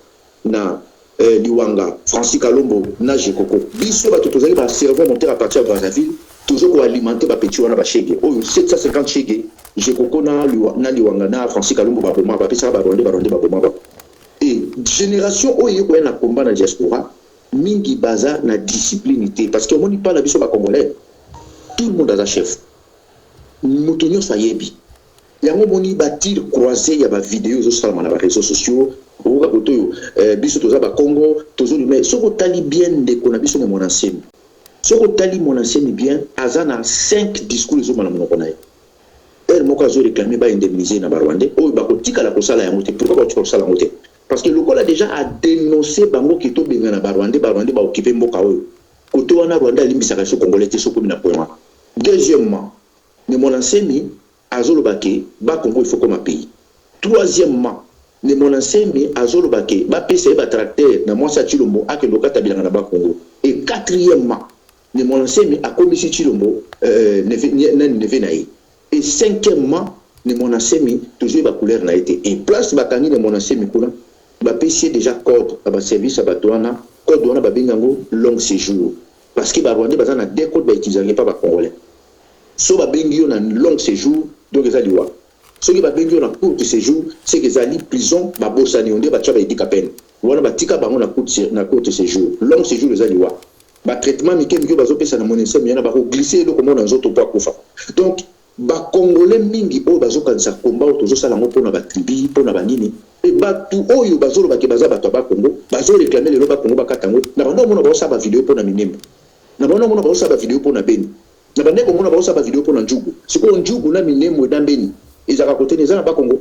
S5: na Liwanga, Francis Kalombo, na Jekoko. Biso ba tozali ba cerveau monter à partir de Brazzaville, toujours ko alimenter ba petit wana ba shege. Oh 750 shege, Jekoko na Liwanga na Francis Kalombo ba boma ba pesa ba ronde ba boma ba. Et génération oyo ko na combat na diaspora, mingi baza na disciplinité parce que on n'y parle biso ba congolais. Tout le monde a un chef. Mutonyo sayebi. Yango moni ba tir croisé ya ba vidéo zo sala na ba réseaux sociaux. Oka koto biso toza ba Congo tozo mais soko tali bien de kona biso mon ancien soko tali mon ancien bien azana 5 discours zo mala monoko na employeur moko azo réclamer ba indemniser na Rwandais oyo ba kotika la kosala ya moté pourquoi ba kosala moté parce que le Lokola déjà a dénoncé bango ki to benga na Rwandais ba occuper mboka oyo côté wana Rwanda limbisaka so congolais te so komi na point. Deuxièmement ne mon ensemi azolo bake ba Congo il faut comme un pays. Troisièmement ne mon ensemi azolo bake ba pesa ba tracteur na moi sa Chilombo akendoka tabilanga na ba Congo. Et quatrièmement ne mon ensemi a commis Chilombo neve naï. Et cinquièmement ne mon ensemi toujours ba couleur na été. Et place bakangi ne mon ensemi kuna ba pesa déjà code ba service ba douane code douane ba bengango long séjour parce que ba Rwandais bazana deux codes ba utiliser pas ba congolais. So ba bengi yo na long séjour donc ezali wa so ki ba bengi yo na court séjour c'est que ezali prison ba bosani onde ba tshaba idika peine wana ba tika bango na court séjour long séjour ezali wa ba traitement mike bazo pesa na monese miana ba ko glisser loko mona nzoto po akufa donc ba congolais mingi o bazo kanisa komba otozo sala ngo pona ba tribi pona ba nini e batu oyo bazo lo ba ke baza bato ba Congo bazo réclamer le ba Congo ba katango na bando mona ba sa ba vidéo pona minembo na bando mona ba sa ba vidéo pona beni na bande ko mona ba sa ba vidéo pona njugu siko njugu na minembo na beni ezaka côté neza na ba Congo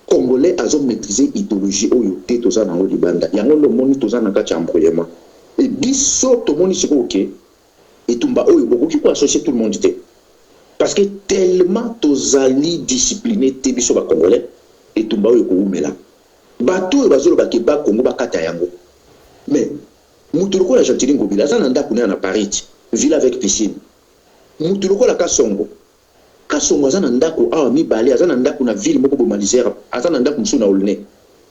S5: congolais azo maîtriser idéologie oyo te toza na ngo libanda yango ndo moni toza na kati ya embrouillement et biso to moni siko OK et tumba oyo bokoki ko associer tout le monde te parce que tellement tozali discipliné te biso ba congolais et tumba oyo ko umela bato oyo bazolo ba ke ba Congo ba kata yango mais mutu lokola Jantili Ngobila aza na ndako na Paris ville avec piscine mutu lokola Kasongo aza na ndako awa mibale aza na ndako na ville moko bomalisera aza na ndako musu na Olne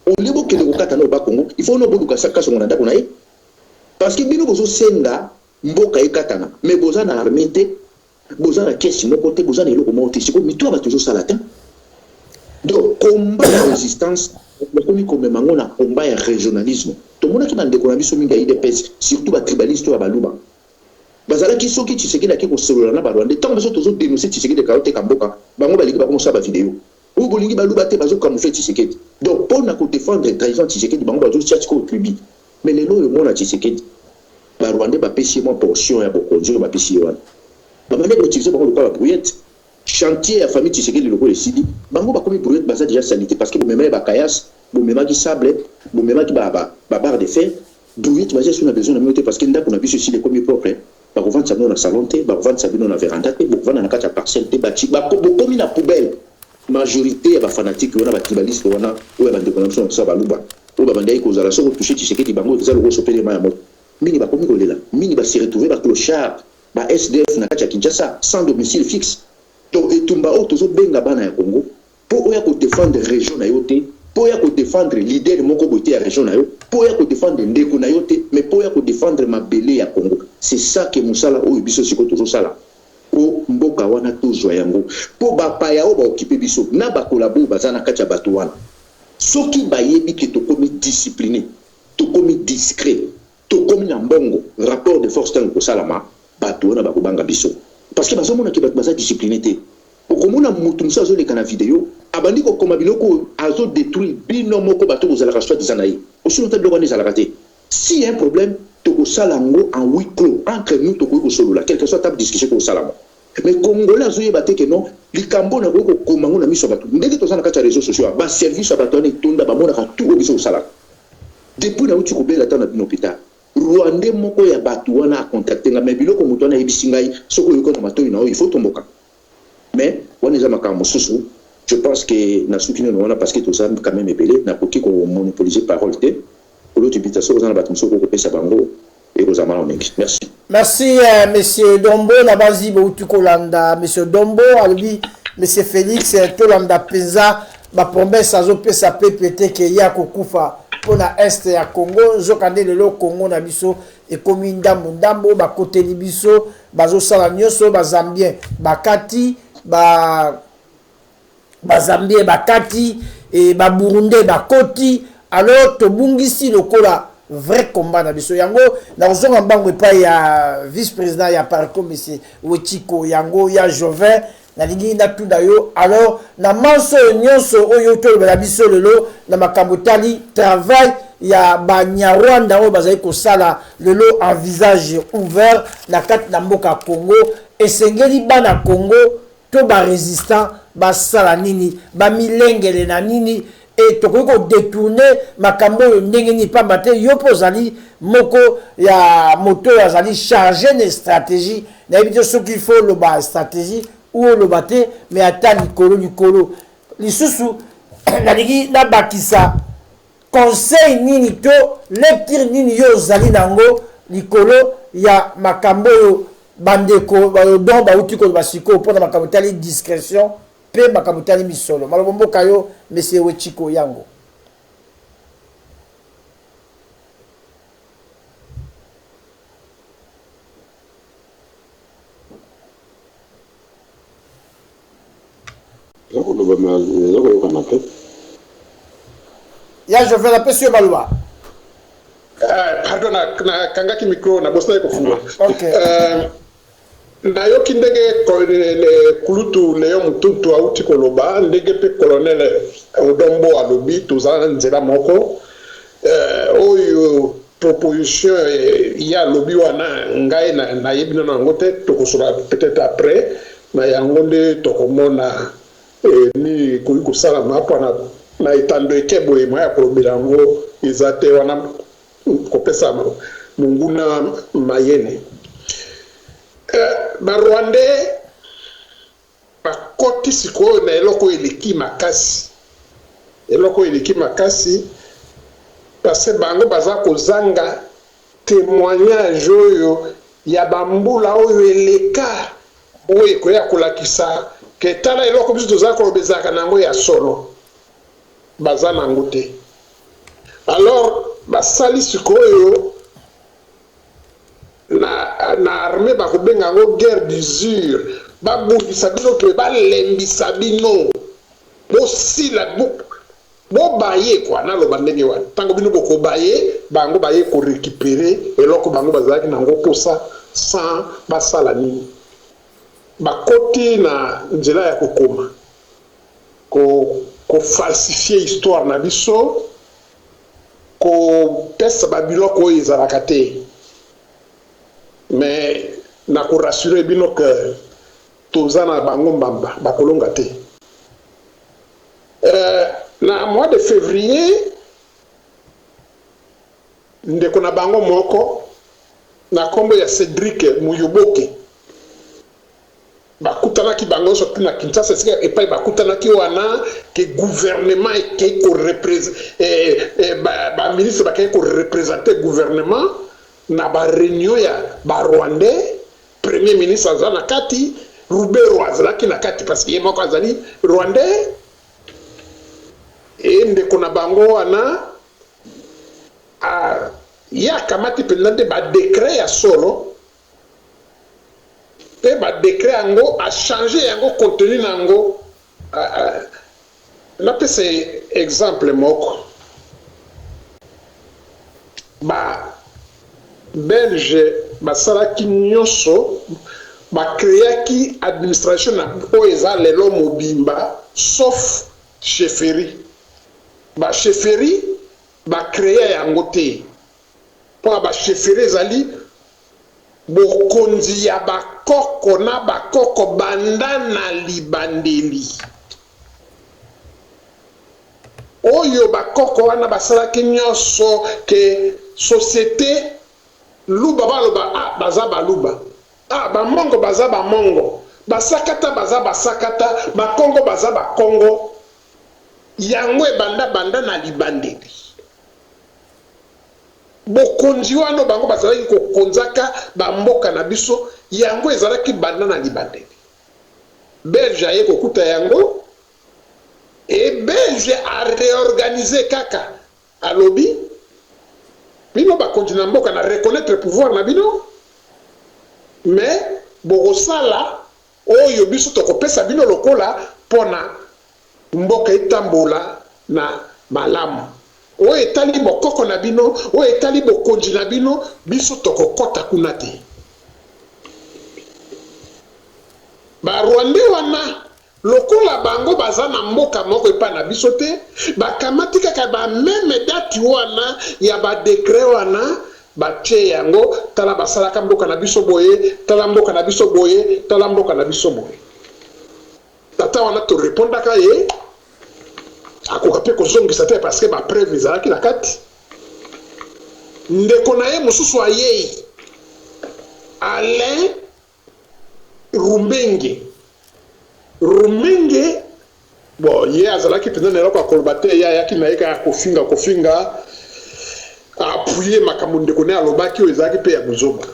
S5: olebo kele ko kata na ba Congo il faut no boluka Kasongo na ndako na ye parce que bino bozo senda mboka ekatana mais boza na armée te boza na kesi moko te boza na eloko moko te siko mito ba toujours sala te donc combat de résistance comme mango na combat ya régionalisme to mona ki na ndeko na biso mingi ya IDPS surtout ba tribaliste ba baluba bazala ki soki Tshisekedi ki ko solola na ba Rwanda tant beso tozo dénoncer Tshisekedi ka ote kamboka bango balingi ba komosa ba vidéo ou bolingi baluba te bazo camoufler Tshisekedi donc pour na ko défendre trahison Tshisekedi bango bazo chercher ko tribi mais lelo yo mona Tshisekedi ba Rwanda ba pesi mo portion ya bokonzi ba pesi yo ba mane ko utiliser bango ko ba brouillette chantier ya famille Tshisekedi loko le sidi bango ba komi brouillette baza déjà sanité parce que bo memele ba kayas bo mema ki sable bo mema ki ba barre de fer brouillette baza sur na besoin na miote parce que ndako na biso sidi komi propre ba ko vendre ça na salon te ba ko vendre ça na véranda te bo vendre na kati ya parcelle te ba chi ba ko komi na poubelle majorité ya ba fanatique wana ba tribaliste wana ou ba déconnexion ça ba luba ou ba bandai ko zala so ko toucher Tshisekedi bango za loko sopele ma ya mo mingi ba komi ko lela mingi ba se retrouver ba clochard ba SDF na kati ya Kinshasa sans domicile fixe donc etumba o tozo benga bana ya Congo pour oya ko défendre région na yote pour oya ko défendre leader moko boté ya région na yo pour oya ko défendre ndeko na yote mais pour oya ko défendre mabele ya Congo c'est ça que musala o biso siko tozo sala o mboka wana tozwa yango po bapaya o ba occuper biso na ba collabo bazana kati ya bato wana soki bayebi ke to komi discipliné to komi discret to komi na mbongo rapport de force tango salama bato wana bakobanga biso parce que bazomona ke bato baza discipliné te okomona mutu musa azo leka na vidéo abandi ko koma biloko azo détruire bino moko bato kozalaka soit dizanayi osino ta biloko ezalaka te si y a un problème toko salango en huis clos entre nous toko ko solola quelque soit table discussion ko salama mais congolais azo yeba te ke non likambo na ko komango na miso bato ndenge tozana kati ya réseaux sociaux ba service bato na tonda ba mona ka tout obiso sala depuis na uti ko bela ta na hôpital Rwanda moko ya bato wana a contacté nga mais biloko muto na yebisingai soko yoko na matoi na il faut tomboka mais on est à Mosusu je pense que na soukine no wana parce que tout ça quand même épelé na koki ko monopoliser parole te pour l'autre bitation aux bato soko ko pesa bango et aux amala mengi
S2: merci monsieur Dombo na bazi boutu kolanda monsieur Dombo albi monsieur Félix tolanda penza ba promesse azo pesa PPT ke ya kokufa pona est ya Congo zokande lelo Congo na biso e komi ndambo ba côté libiso bazo sala nyoso ba Zambien bakati ba Zambien bakati et ba Burundais bakoti alors to bungisi lokola vrai combat na biso yango na zonga mbango pa ya vice président ya parco monsieur Wechiko yango ya Joven na lingi na tunda yo alors na manso nyonso oyo to la biso lelo na makambo tali travail ya Banyarwanda o bazali ko sala lelo en visage ouvert na kati na mboka Congo esengeli bana Congo to ba résistant ba sala nini ba milengele na nini et to ko détourner makambo yo ndenge ni pamba te yo pozali moko ya moto azali charger une stratégie na bito ce qu'il faut le ba stratégie ou le baté mais ata likolo lisusu na ligi na bakisa conseil nini to lecture nini yo zali nango likolo ya makambo yo bandeko don bauti ko basiko pona makambo tali discrétion pe makambo tali misolo malobombo kayo monsieur Wechiko yango ya je fais la pression Balwa.
S3: Pardon, na kangaki micro na bosna ko funga.
S2: Okay.
S3: Na yoki ndenge kulutu Léon Mutuntu auti koloba ndenge pe colonel Odombo alobi tozana nzela moko oyo proposition ya lobi wana ngai na yebina na ngote tokosura peut-être après na yangonde tokomona ni kuliko sala mapana na itando ekebo ya kolobilango izate wana kopesa munguna mayene ba Rwandais bakoti sikoyo na eloko eleki makasi parce bango baza kozanga témoignage oyo ya bambula oyo eleka oyo koya kolakisa ke tala eloko biso toza kolobezaka nango ya solo baza nango te. Alors basali sikoyo na armée bakobenga ngo guerre d'usure babundisa bino to balembisa bino bosila bo baye kwa naloba ndenge wana tango bino boko baye bango baye ko récupérer eloko bango bazalaki nango posa sans basala nini bakoti na nzela ya kokoma ko falsifier histoire na biso ko pesa babiloko oyo ezalaka te. Mais na ko rassurer bino que tozana bango mbamba bakolonga te. Na mois de février ndeko na bango moko na kombo ya Cédric Muyoboke bakutanaki bango soki na Kinshasa sika epai bakutanaki wana ke gouvernement eke ko représenter ba ministre bakay ko représenter gouvernement na ba réunion ya ba Rwandais premier ministre azana kati Rubero azalaki na kati parce que yemoko azali Rwandais et ndeko na bango wana ya kamati pendante ba décret ya solo pe ba décret yango a changé yango contenu nango na pese exemple moko ba Belge basalaki nyonso bakreaki administration na oyo eza lelo mobimba sauf chefferie ba chefferie bakrea yango te mpo ba chefferie ezali bokonzi ya bakoko na bakoko banda na libandeli oyo bakoko wana basalaki nyonso ke société luba baloba baza baluba bamongo baza bamongo basakata baza basakata bakongo baza bakongo yango banda na libandeli bokonzi wana bango bazalaki kokonzaka bamboka na biso yango ezalaki banda na libandeli. Belge aye kokuta yango et Belge a réorganisé kaka alobi bino bakonzi na mboka na reconnaître pouvoir na bino mais bokosala oyo biso tokopesa bino lokola pona mboka etambola na malamu oyo etali bokoko na bino oyo etali bokonzi na bino biso tokokota kuna te. Ba Rwandais wana lokola bango baza na mboka moko epa na biso te bakamati kaka ba meme date wana ya ba décret wana batie yango tala basalaka mboka na biso boye tala mboka na biso boye tala mboka na biso boye tata wana to répondre ka ye akoka pe kozongisa te parce que ba preuve ezalaki na kati ndeko na ye mosusu ayei Alain Rumenge bon ye azalaki mpenza na eloko akoloba te ye ayaki na ye kaka kofinga appuye makambo ndeko ne alobaki oyo ezalaki mpe ya bozoba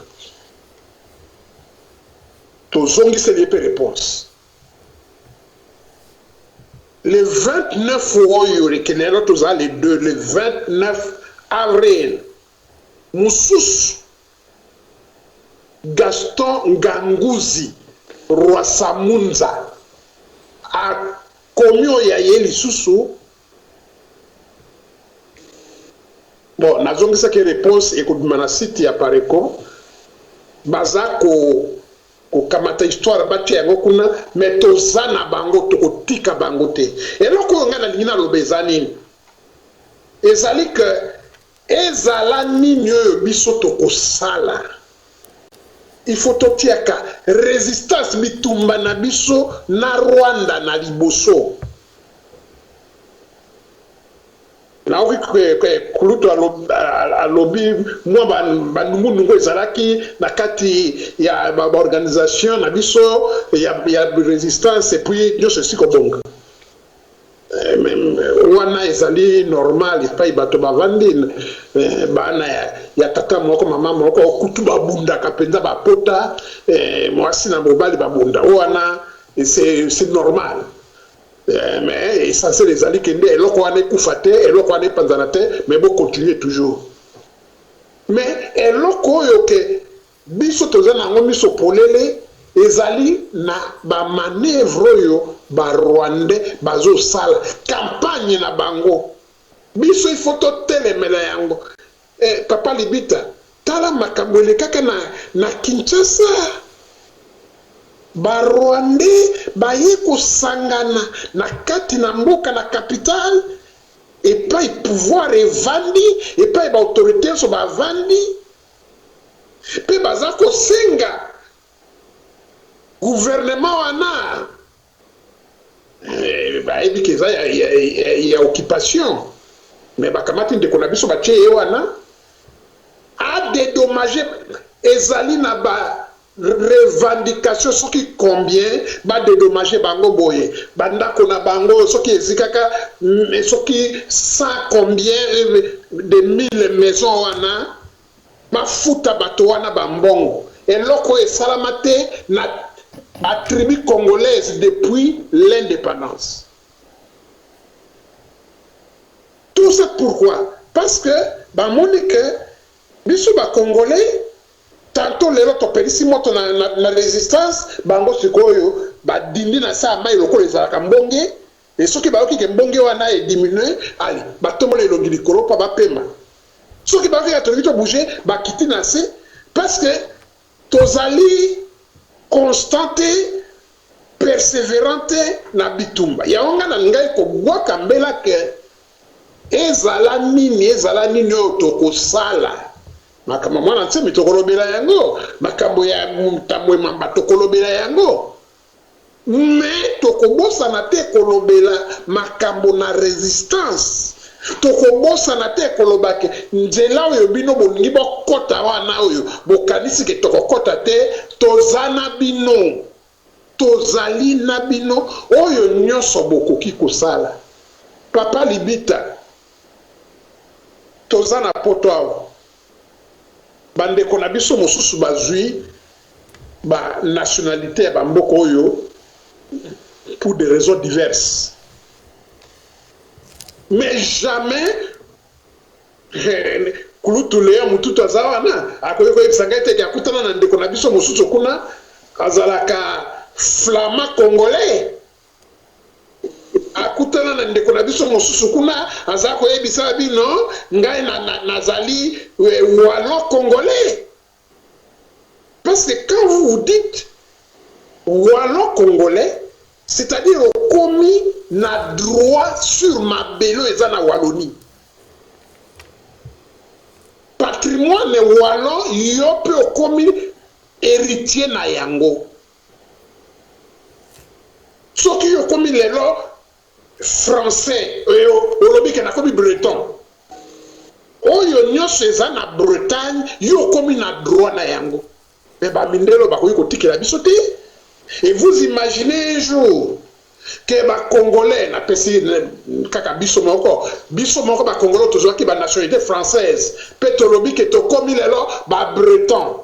S3: tozongiseli ye mpe réponse le 29 oyo lekenelo tozala le 2 le 29 avril mosusu Gaston Nganguzi Rwasamunza a komio ya ye lisusu bon nazongisa ke réponse ekobima na site ya Pareko baza ko kamata histoire batia yango kuna mais toza na bango tokotika bango te eloko oyo ngai nalingi naloba eza nini ezali ke ezala nini oyo biso tokosala il faut totiaka résistance bitumba na biso na Rwanda na liboso na oki kuluto alobi mwa bandungu ezalaki na kati ya organisation na biso ya résistance et puis nyonso esiko bonga wana ezali normal epai bato bavandi bana ya tata moko mama moko kutu babundaka mpenza bapota mwasi na mobali babunda wana c'est normal mais essentiel ezali kende eloko wana ekufa te eloko wana epanzana te mais bo continuer toujours mais eloko oyo ke biso toza nango miso polele ezali na bamanevre oyo barwandais bazosala campagne na bango biso il faut totelemela yango papa Libita tala makambo elekaka na Kinshasa barwandais baye kosangana na kati na mboka na capitale epai pouvoir evandi epai baautorité so bavandi mpe baza kosenga gouvernement wana bayebi ke eza ya occupation mais bakamati ndeko na biso batie ye wana adédommage ezali na ba revendication soki combien badédommage bango boye bandako na bango soki ezikaka soki 100 combien de 1000 maisons wana bafuta bato wana bambongo eloko esalama te na tribu congolaise depuis l'indépendance. Tout ça pourquoi? Parce que Monique, biso ba congolais tantôt les autres pelisi moto na résistance bango sikoyo ba dindi na sa mai lokolo ezalaka mbonge et soki ba oki ke mbonge wana e diminuer ali ba tombola elongi likolo pa ba pema soki ba oki to bouger ba kiti na se parce que tozali constante persévérante na bitumba ya onga na ngai ko bwaka mbela ke ezala nini otokosala makambo mwana ntse mitokolobela yango makambo ya mutambo mamba tokolobela yango mais tokobosana te kolobela makambo na résistance tokobosana te kolobake nzela oyo bino bolingi bokota wana oyo bokanisi ke tokokota te tozana bino tozali na bino oyo nyonso bokoki kosala papa Libita tozana poto awo bandeko na biso mosusu bazwi ba nationalité ya bamboka oyo pour des raisons diverses mais jamais kulutu leo mututu aza wana akoyeko yebisanga ete akutana na ndeko na biso mosusu kuna azalaka flamand congolais akutana na ndeko na biso mosusu kuna aza koyebisa bino ngai nazali wallon congolais parce que quand vous dites wallon congolais c'est-à-dire okomi na droit sur mabelo eza na Wallonie patrimoine wallon yo pe okomi héritier na yango soki yo komi lelo français olobi ke na komi breton oyo nyonso eza na Bretagne yo komi na droit na yango me bamindelo bakoki kotikela biso te. Et vous imaginez un jour que ba Congolais na pesi kaka biso moko ba Congolais toujours qui ba nationalité française petolobi que to komi lelo ba breton.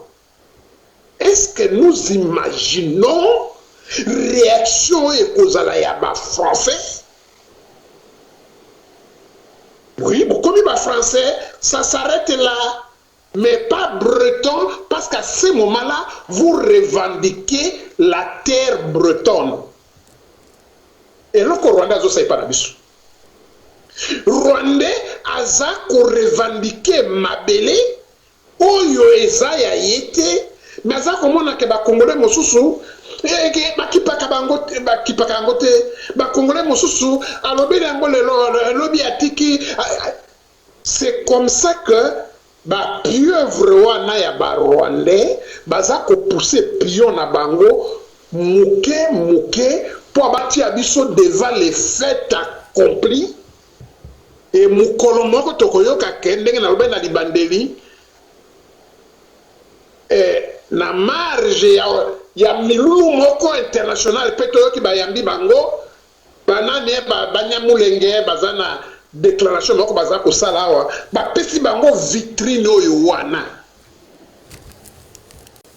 S3: Est-ce que nous imaginons réaction et kozala ya ba français? Oui, comme il va français, ça s'arrête là. Mais pas breton, parce qu'à ce moment-là, vous revendiquez la terre bretonne. Et là, le Rwanda, ça n'est pas la biche. Rwandais, aza ko revendiquer Mabele, oyo eza ya yete, mais aza komona ke ba Congolais mosusu, bakipaka yango te bakongolais mosusu alobi yango lelo lobi atiki. C'est comme ça que bapieuvre wana ya barwandais baza kopousser pion na bango muke po abatia biso devant les faits accomplis. Et mukolo moko tokoyoka ke ndenge nalobi na libandeli na marge ya milulu moko international peto ki bayambi bango banane banyamulenge bazana déclaration moko baza ko sala wa ba pesi bango vitrine oyo wana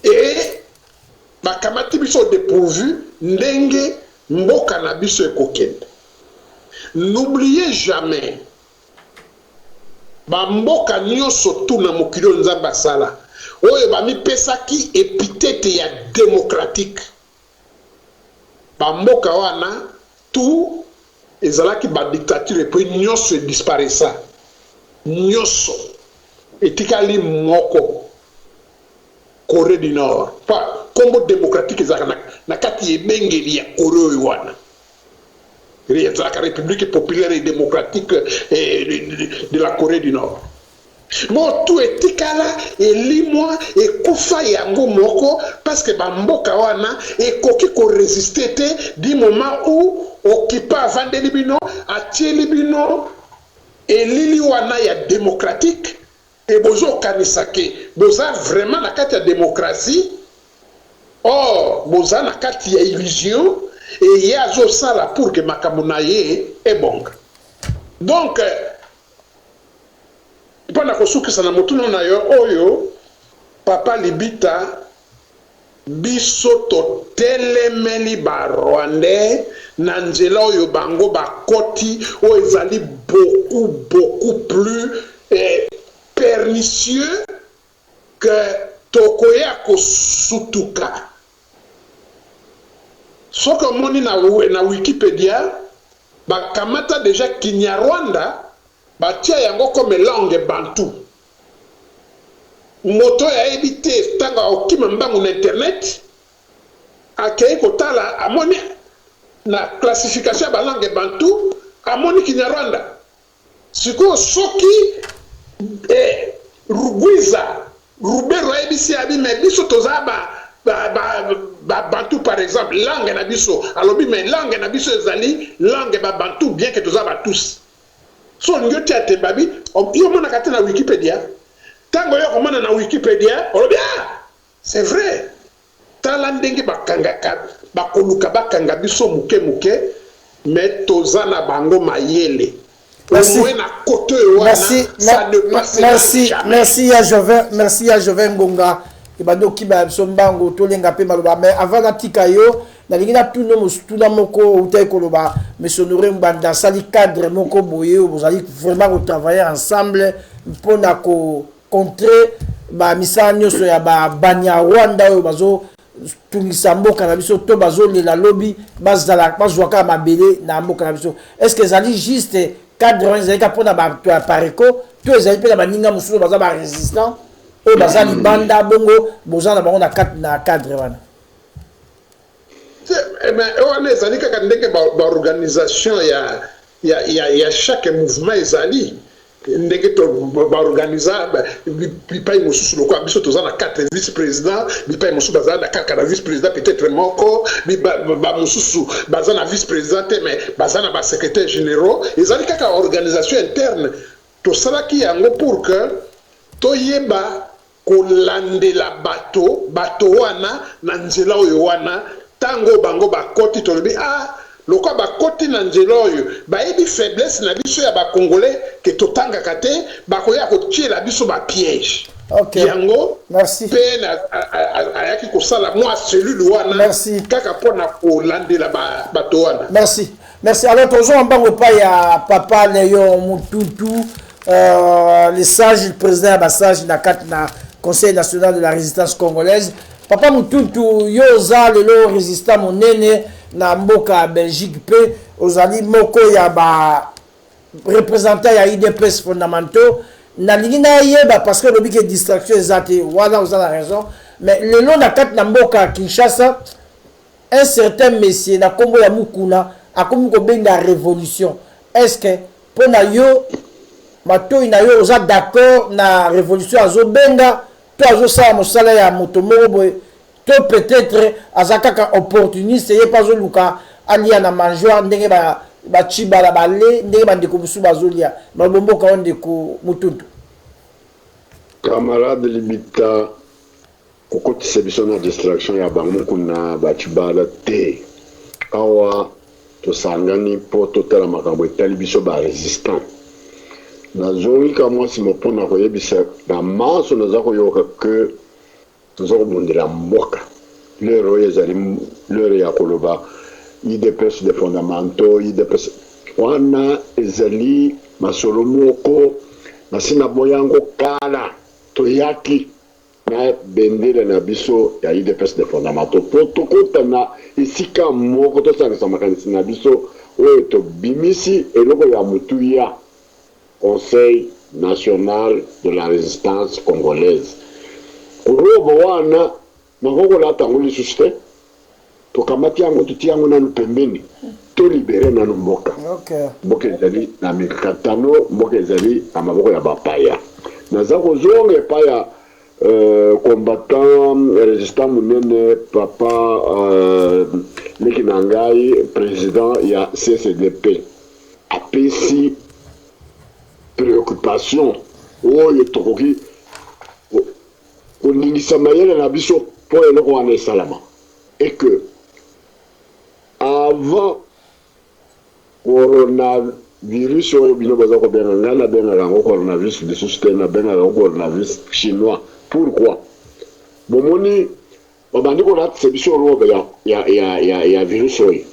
S3: et bakamati biso dépourvu ndenge mboka na biso ekokende. N'oubliez jamais ba mboka nyonso tu na mokili nzamba sala oyo bami pesaki épithète ya démocratique bamboka wana tout ezalaki ba dictature et puis nyonso disparaissa nyonso etikali moko Corée du Nord pas kombo démocratique ezalaka na kati ebengeli ya Corée wana la République populaire et démocratique de la Corée du Nord. Bon, tout est tikala et limwa et kufa yango moko parce que bamboka wana et koki ko résister du moment où occupa vande libino atie libino et lili wana ya démocratique et bozo kanisake boza vraiment na kati ya démocratie. Or boza na kati ya illusion et yazo sala pour que makamunaye est bon. Donc pendant que souki sana motuno na yo oyo papa libita biso to telemeli ba Rwandais na nzela oyo bango bakoti o ezali beaucoup plus pernicieux que tokoya ko sutuka. Ce que moni na Wikipédia bakamata déjà Kinyarwanda batia yango comme langue bantu moto ya ebité tanga okima mbangu na internet akei kotala amoni na classification ba langue bantu amoni Kinyarwanda siko soki Rugwiza Rubero ebisi abi me biso tozaba Bantu par exemple, langue na biso, alobi mais langue na biso ezali langue ba Bantu bien que tous aba tous. So ngoti ate babi, yo mona kate na Wikipédia. Tango yo komana na Wikipédia, olobi c'est vrai. Tala ndenge bakangaka, bakoluka bakanga biso muke mais tozana bango mayele.
S2: Merci à Joven Ngonga. Ebando kiba sombango tolenga pe maloba mais avant na tikayo na lingina tuna moko utai koloba mais sonore mbanda sali cadre moko boye vous allez vraiment travailler ensemble pour na ko contrer ba misanyo so ya ba Banyarwanda yo bazo tungisa mboka na biso to bazo lela lobby bazala bazwaka mabele na mboka na biso. Est-ce que ça dit juste cadre ezali ka pona ba to apareko to ezali pe na baninga mususu baza ba résistant et bazali banda bongo bozana bango na cadre wana.
S3: Mais on ezali kaka ndenge ba organisation ya chaque mouvement ezali ndenge to baorganiza bipai mosusu lokwa biso toza na 4 vice-président bipai mosusu baza na kaka na vice-président peut-être moko mosusu baza na vice-président te mais baza na basecrétaire généraux ezali kaka organisation interne tosalaki yango pour que toyeba kolandela bato wana na nzela oyo wana tango bango bakoti tolobi lokwa bakoti na nzela oyo bayebi faiblesse na biso ya bakongolais ke totangaka te bakoya kotiela biso bapiège yango mpe ayaki kosala mwa cellule wana kaka mpona kolandela bato wana.
S2: Merci alors tozwa mbango epai ya papa Léon Mututu le sage président ya basage na kati na Conseil national de la résistance congolaise. Papa Mututu yo oza lelo résistant monene na mboka Belgique pe ozali moko ya ba représentant ya IDPS fondamentaux na lingina yeba parce que lobi ke distraction ezate wana oza la raison mais lelo na kati na mboka Kinshasa un certain monsieur na kombo ya Mukuna akomi ko benga révolution est-ce que pona yo matoi na yo oza d'accord na révolution azo benga to azo sa mosala ya moto moko boye to peut-être azakaka opportuniste ye pas oluka alia na manjoa ndenge ba chiba la balé ndenge bandeko busu bazolia babomboka ondeko Mututu
S4: camarade libita kokotisa biso na distraction ya bango kuna bachibala te awa tosangani po totala makambo etali biso ba résistant nazongi ka mwasi mopona koyebisa na maso naza koyoka ke toza kobundela mboka lero oyo ezali lero ya koloba IDPS de fondamentaux IDPS wana ezali masolo moko nasina boyango kala toyaki na bendele na biso ya IDPS de fondamentaux po tokotana esika moko tosangisa makanisi na biso oyo tobimisi eloko ya mutuya Conseil national de la résistance congolaise. Kurobo wana nakoko la tango lisusu te tokamati yango tuti yango nanu pembeni to libere nanu mboka. Mboka ezali na mikatano mboka ezali na maboko ya bapaya. Naza kozonga epaya combattant résistant munene papa Leki Nangai président ya CCDP apesi préoccupation oyo tokoki koningisa mayele na biso po eloko wana esalama et que avant coronavirus oyo bino baza kobenga ngai nabengaka yango coronavirus lisusu te nabengaka yango coronavirus chinois. Pourquoi bomoni babandi kolatisa biso robe ya virus oyo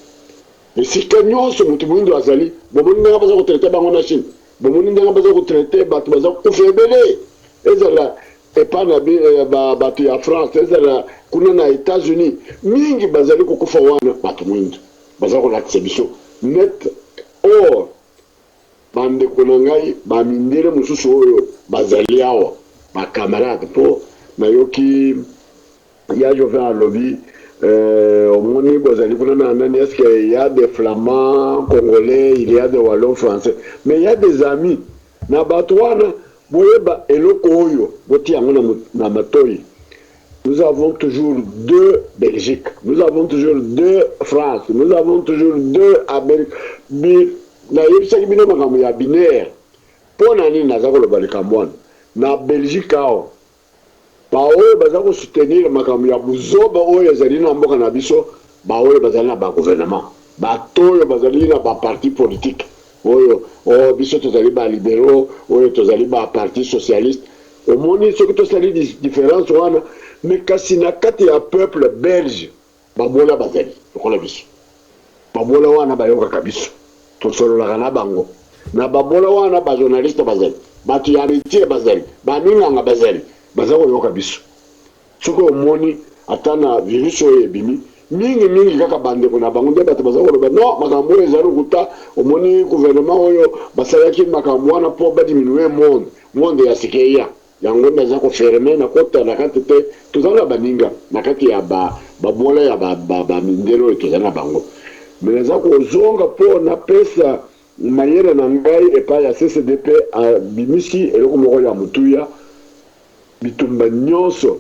S4: esika nyonso moto moyindo azali bomoni ndenge baza kotraite bango na Chine bomoni ndenge baza kotraite bato baza kokufa ebele ezala epa na bato ya France ezala kuna na États-Unis mingi bazali kokufa wana bato moyindo baza kolatisa biso net or bandeko na ngai bamindele mosusu oyo bazali awa bacamarade po nayoki ya Joven alobi omoni bozali kuna na nani est-ce qu'il y a des flamands congolais, il y a des wallons français, mais il y a des amis na batwana boyeba eloko oyo boti yango na matoi. Nous avons toujours 2 Belgique, nous avons toujours 2 France, nous avons toujours 2 Amérique. Na yebisaki bino makambo ya binaire pona nini naza koloba likambo wana na Belgique awa baoyo baza kosoutenir makambo ya buzoba oyo ezali na mboka na biso baoyo bazali na bagouvernement bato oyo bazali na baparti politique oyo biso tozali balibéraux oyo tozali baparti socialiste omoni soki tosali différence wana mais kasi na kati ya peuple belge babola bazali lokola biso babola wana bayokaka biso tosololaka na bango na babola wana bajournaliste bazali bato ya métier bazali baminganga bazali baza koyoka biso soki omoni ata na virus oyo ebimi mingi kaka bandeko na bango nde bato baza koloba non makambo oyo ezali kuta omoni gouvernement oyo basalaki makambo wana mpo badiminue monde ya sikeya yango nde aza koferme na kota na kati te tozali na baninga na kati ya babola ya bamindele oyo tozali na bango me naza kozonga mpo napesa mayele na ngai epai ya CCDP bimisi eloko moko ya mutuya bitumba nyonso.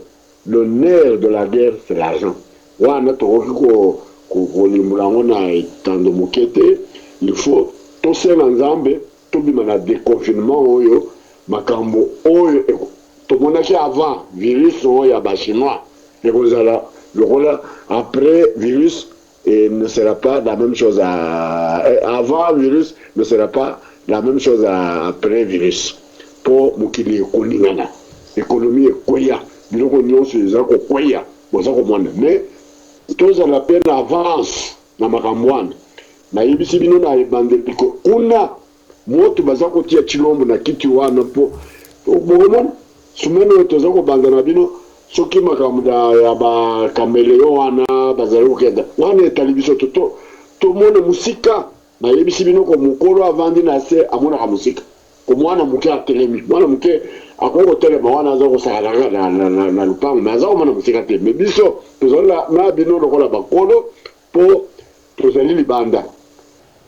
S4: Le nerf de la guerre c'est l'argent. Wana tokoki kolimula yango na etando moke te. Il faut tosenga nzambe tobima na déconfinement oyo makambo oyo tomonaki avant virus oyo ya bachinois ekozala lokola après virus et ne sera pas la même chose avant virus ne sera pas la même chose après virus. Pour mokili ekolingana économie ekoya biloko nyonso eza kokwea boza komona mais tozala pe na avance na makambo wana nayebisi bino na ebandeli piko kuna moto baza kotia chilombo na kiti wana mpo bokomona sumene oyo toza kobanda na bino soki makambo ya bakameleyo wana bazali kokenda wana etali biso tomone musika nayebisi bino ko mokolo avandi na se amonaka musika ko mwana moke atelemi mwana moke akoko telema wana aza kosalaka na lupango me aza komona musika te me biso tozali na bino lokola bakolo mpo tozali libanda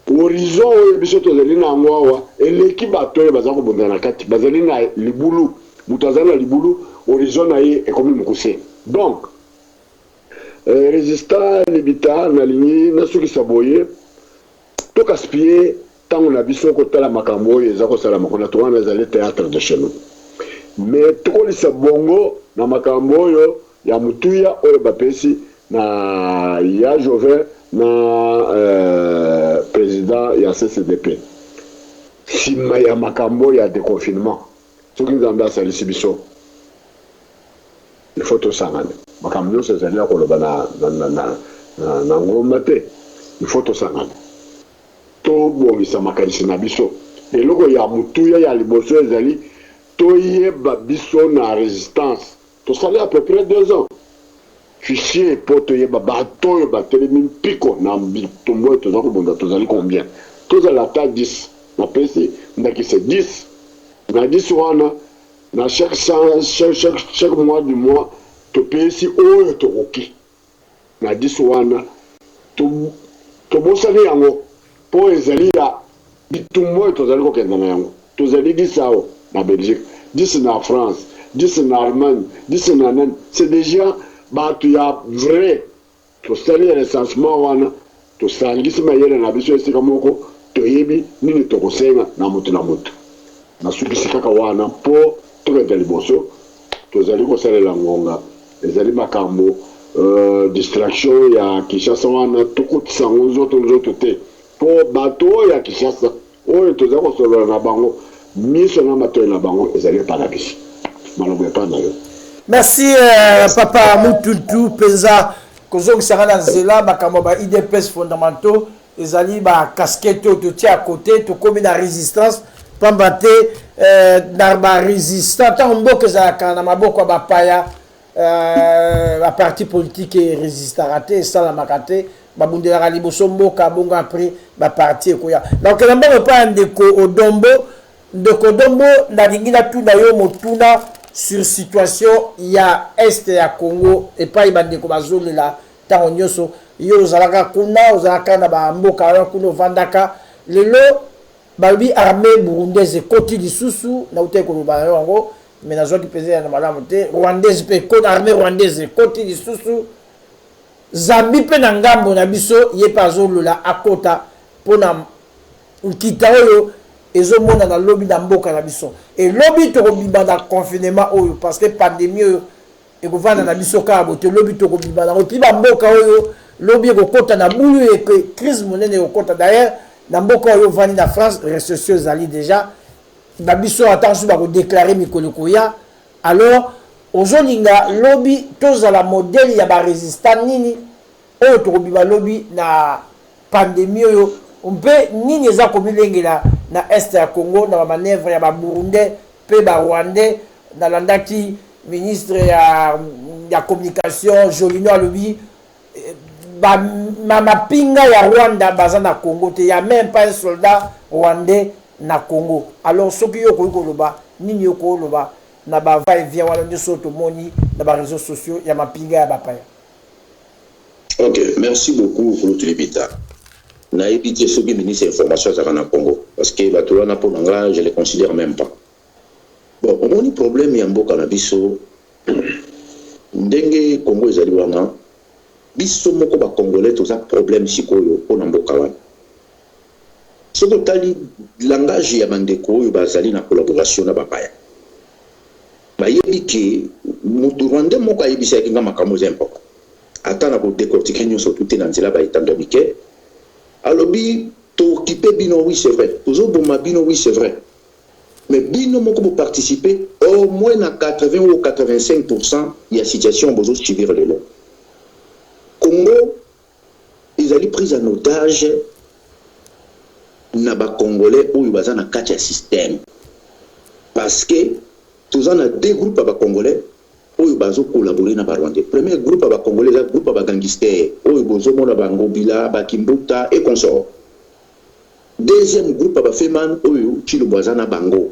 S4: horizon oyo biso tozali na yango awa eleki bato oyo baza kobunda na kati bazali na libulu moto azali na libulu horizon na ye ekomi mokuse donc résistant libita nalingi nasukisa boye tokaspie ntango na biso kotala makambo oyo eza kosalama kona towana ezali théâtre de chez nous mais tokolisa bongo na makambo oyo ya mutuya oyo bapesi na ya Joven na président ya CCDP sima ya makambo ya déconfinement soki nzambe asalisi biso il faut tosangana makambo nyonso ezali ya koloba na ngomba te il faut tosangana tobongisa makanisi na biso eloko ya mutuya ya liboso ezali toyeba biso na résistance tosali à peu près 2 ans fichier po toyeba bato oyo batelemi mpiko na bitumbu oyo toza kobonza tozali combien tozala ata 10 napesi ndakise 10 na 10 wana na chaque mois du mois topesi oyo tokoki na 10 wana tobosani yango po ezali ya bitumbu oyo tozali kokenda na yango tozali 10 awa na Belgique 10 na France 10 na Allemagne 10 na Nene c'est déjà bato ya vrai tosali ya recensement wana tosangisi mayele na biso esika moko toyebi nini tokosenga na moto nasukisi kaka wana mpo tokenda liboso tozali kosalela ngonga ezali makambo distraction ya Kinshasa wana tokotisa ngo nzoto te po bato ya Kinshasa oyo toza kosolola na bango miso na matoyi na bango ezali parabisi malobo epa na yo.
S2: Merci papa Mutuntu penza kozongisaka na nzela makambo ba IDPS fondamentaux ezali ba casquette to tia à côté to komi na résistance pamba te na ba résistant tant mboka ezalaka na maboko ba paya ba parti politique et résistara te salamaka te babundelaka liboso mboka bongo après ba parti ekoya donc na mbango pa ndeko Odombo nalingi natuna yo motuna sur situation ya est ya Congo et pas ibandeko bazolela tango nyonso yo ozalaka kuna ozalaka na bamboka wana kuna ovandaka lelo babi armée burundaise ekoti lisusu na ute koloba yango mais nazwaki mpenza na malamu te rwandaise mpe armée rwandaise ekoti lisusu zambi mpe na ngambo na biso ye mpe azolola akota mpona nkita oyo ezomona na lobi na mboka na biso et lobi tokobima na confinement oyo parce que pandémie oyo ekovanda na biso kaka bote lobi tokobima na opi bamboka oyo lobi ekokota na bulu eke crise monene ekokota d'ailleurs na mboka oyo ovandi na France restriction ezali déjà na biso ata so bakodéclare mikolo koya alors ozolinga lobi tozala modèle ya barésistant nini oyo tokobima lobi na pandémie oyo mpe nini eza komilengela na est ya Congo na manœuvre ya ba burundais pe ba rwandais na landaki ministre ya communication Jolino alobi ba mapinga ya Rwanda baza na Congo te ya même pas un soldat rwandais na Congo alors soki yo ko koloba nini yo ko loba na ba va et vient wala nyoso to moni na ba réseaux sociaux ya mapinga ya bapaya.
S5: OK, merci beaucoup pour Tulibita. na évité ce qui ministre information à Congo parce que batulana pour nanga je les considère même pas. Bon, on a un problème ya mboka na biso ndenge Congo ezali wana biso moko ba congolais toza problème sikoyo pona mboka wana. Soko tali langage ya bandeko oyo bazali na collaboration na bapaya. Bayebi ke mutu rwandais moko ayebisa kinga makambo za important. Ata na ko décortiquer nyonso tout na nzela ba itando bike. Alobi to occupé bino oui c'est vrai. Toujours boma bino oui c'est vrai. Mais bino moko pour participer au moins à 80 ou 85% il y a situation bozo subir le long. Congo ils allaient pris en otage na ba congolais ou baza na kati ya système parce que tous en a deux groupes ba congolais ou bazo collaborer na ba rwandais. Premier groupe ba congolais là groupe ba gangster ou bozo mona ba ngobila ba kimbuta et consort. Deuxième groupe ba feman ou chilo baza na bango.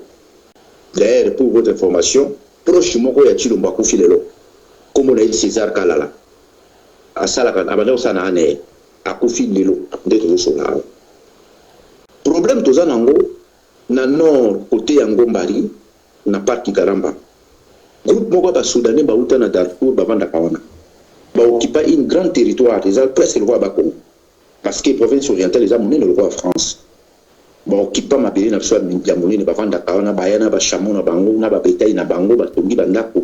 S5: D'ailleurs pour votre information proche moko ya chilo mbakufi lelo comme on a dit César Kalala asala ka abana osana ane akufi lelo ndeto zo la. Problème toza nango na nord côté ya Ngombari na parti Karamba. Groupe moko ba soudanais ba uta na Darfour ba vanda kawana. Ba occupa une grand territoire, ils ont presque le roi Bako. Parce que province orientale les a mené le roi France. Ba occupa mabeli na so ya monene ba vanda kawana ba yana ba chamo na bango na ba betail na bango ba tongi ba ndako.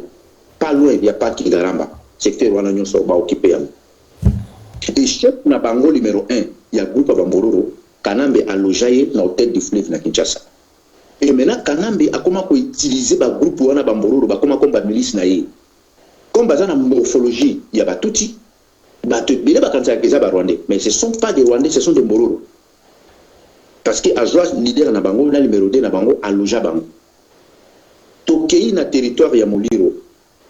S5: Pas loin ya parti Karamba. Secteur wana nyonso ba occupé ya. Et chef na bango numéro 1 ya groupe ba Mbororo Kanambe a logé dans l'hôtel du fleuve na Kinshasa. Et maintenant Kanambe a comment utiliser ba groupe wana ba Mbororo ba comment combat milice na ye. Comme bazana morphologie, il y a ba touti ba te bile ba kanza keza ba Rwandais, mais ce sont pas des Rwandais, ce sont des Mbororo. Parce que Azwa leader na bango na numéro 2 na bango a logé bango. Tokei na territoire ya Moliro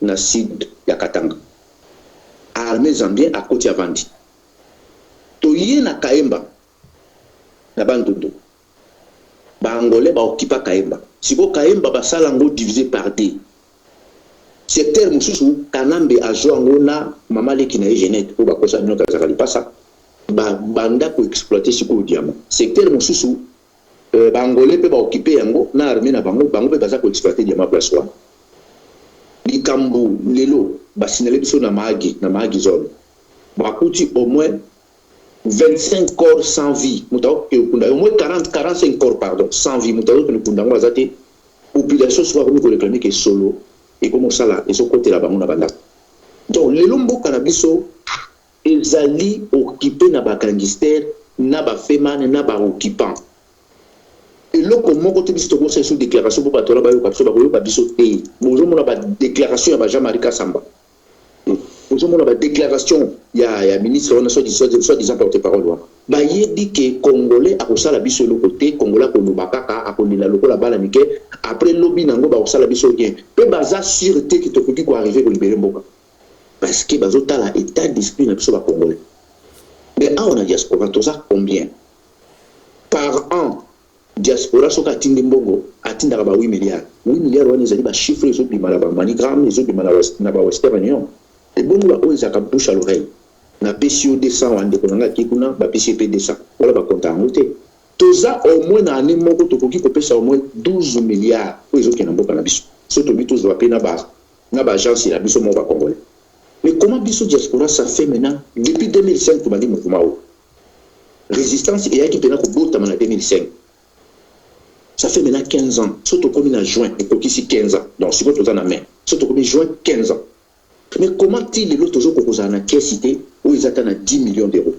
S5: na sud ya Katanga. Armée zambien à côté Avandi. Toye na Kaemba na bandodo bangolais ba occupa Kaemba siko Kaemba basala ngo divisé par deux secteur mususu Kanambe azo ngo na mama leki na Genève pour bakosa bino kazakali pasa ba banda ko exploiter siko diamant secteur mususu bangolais pe ba occuper yango na armée na bango pe baza ko exploiter diamant place wa likambu lelo basinele biso na magi zone bakuti au moins 25 corps sans vie, au moins 45 corps pardon, sans vie. Population soit remis pour réclamer que solo et comme ça là, et ce côté là-bas, on a banda. Donc, les lombo cannabiso, ils allaient occuper na ba gangster, na ba feman, na ba occupant. Et là, comme mon côté biso, c'est sous déclaration pour patron ba yo kapso ba biso té. Bonjour, on a ba déclaration ya ba Jean-Marie Samba. Nous avons la déclaration, il y a ministre, on a soit-disant porte-parole. Bah, il dit que Congolais a reçu la bise de l'autre côté, Congolais a connu Bakaka, a connu la locale, la balle amiquée, après lobby nango, bah, reçu la bise de bien. Peu baza sûreté qui te faut pour arriver pour libérer Mboka. Parce que bazota la état d'esprit n'a pas Congolais. Mais on a diaspora, tout ça combien? Par an, diaspora, soka tindi Mbongo, atindara ba 8 milliards. 8 milliards, on a dit, bah, chiffre, les autres, bah, manigramme, les autres, bah, Western Union. Et bon, on a un bouche à l'oreille. Na PCO 200, on a des kikuna, ba PCP 200. Voilà, ba compte en noté. Tout ça, au moins, na année, mon côté, qui peut au moins 12 milliards. Pour les autres qui n'ont pas d'habitude. Surtout, tous doivent payer na bas agence, la biso, mon va congolais. Mais comment biso diaspora, ça fait maintenant, depuis 2005, tu m'as dit, mon résistance, et qui pénal au bout de 2005. Ça fait maintenant 15 ans. Surtout comme il a juin, et pour ici 15 ans. Donc, si vous êtes en main, surtout comme il juin 15 ans. Mais comment il est toujours proposé à la cité où ils attendent 10 millions d'euros,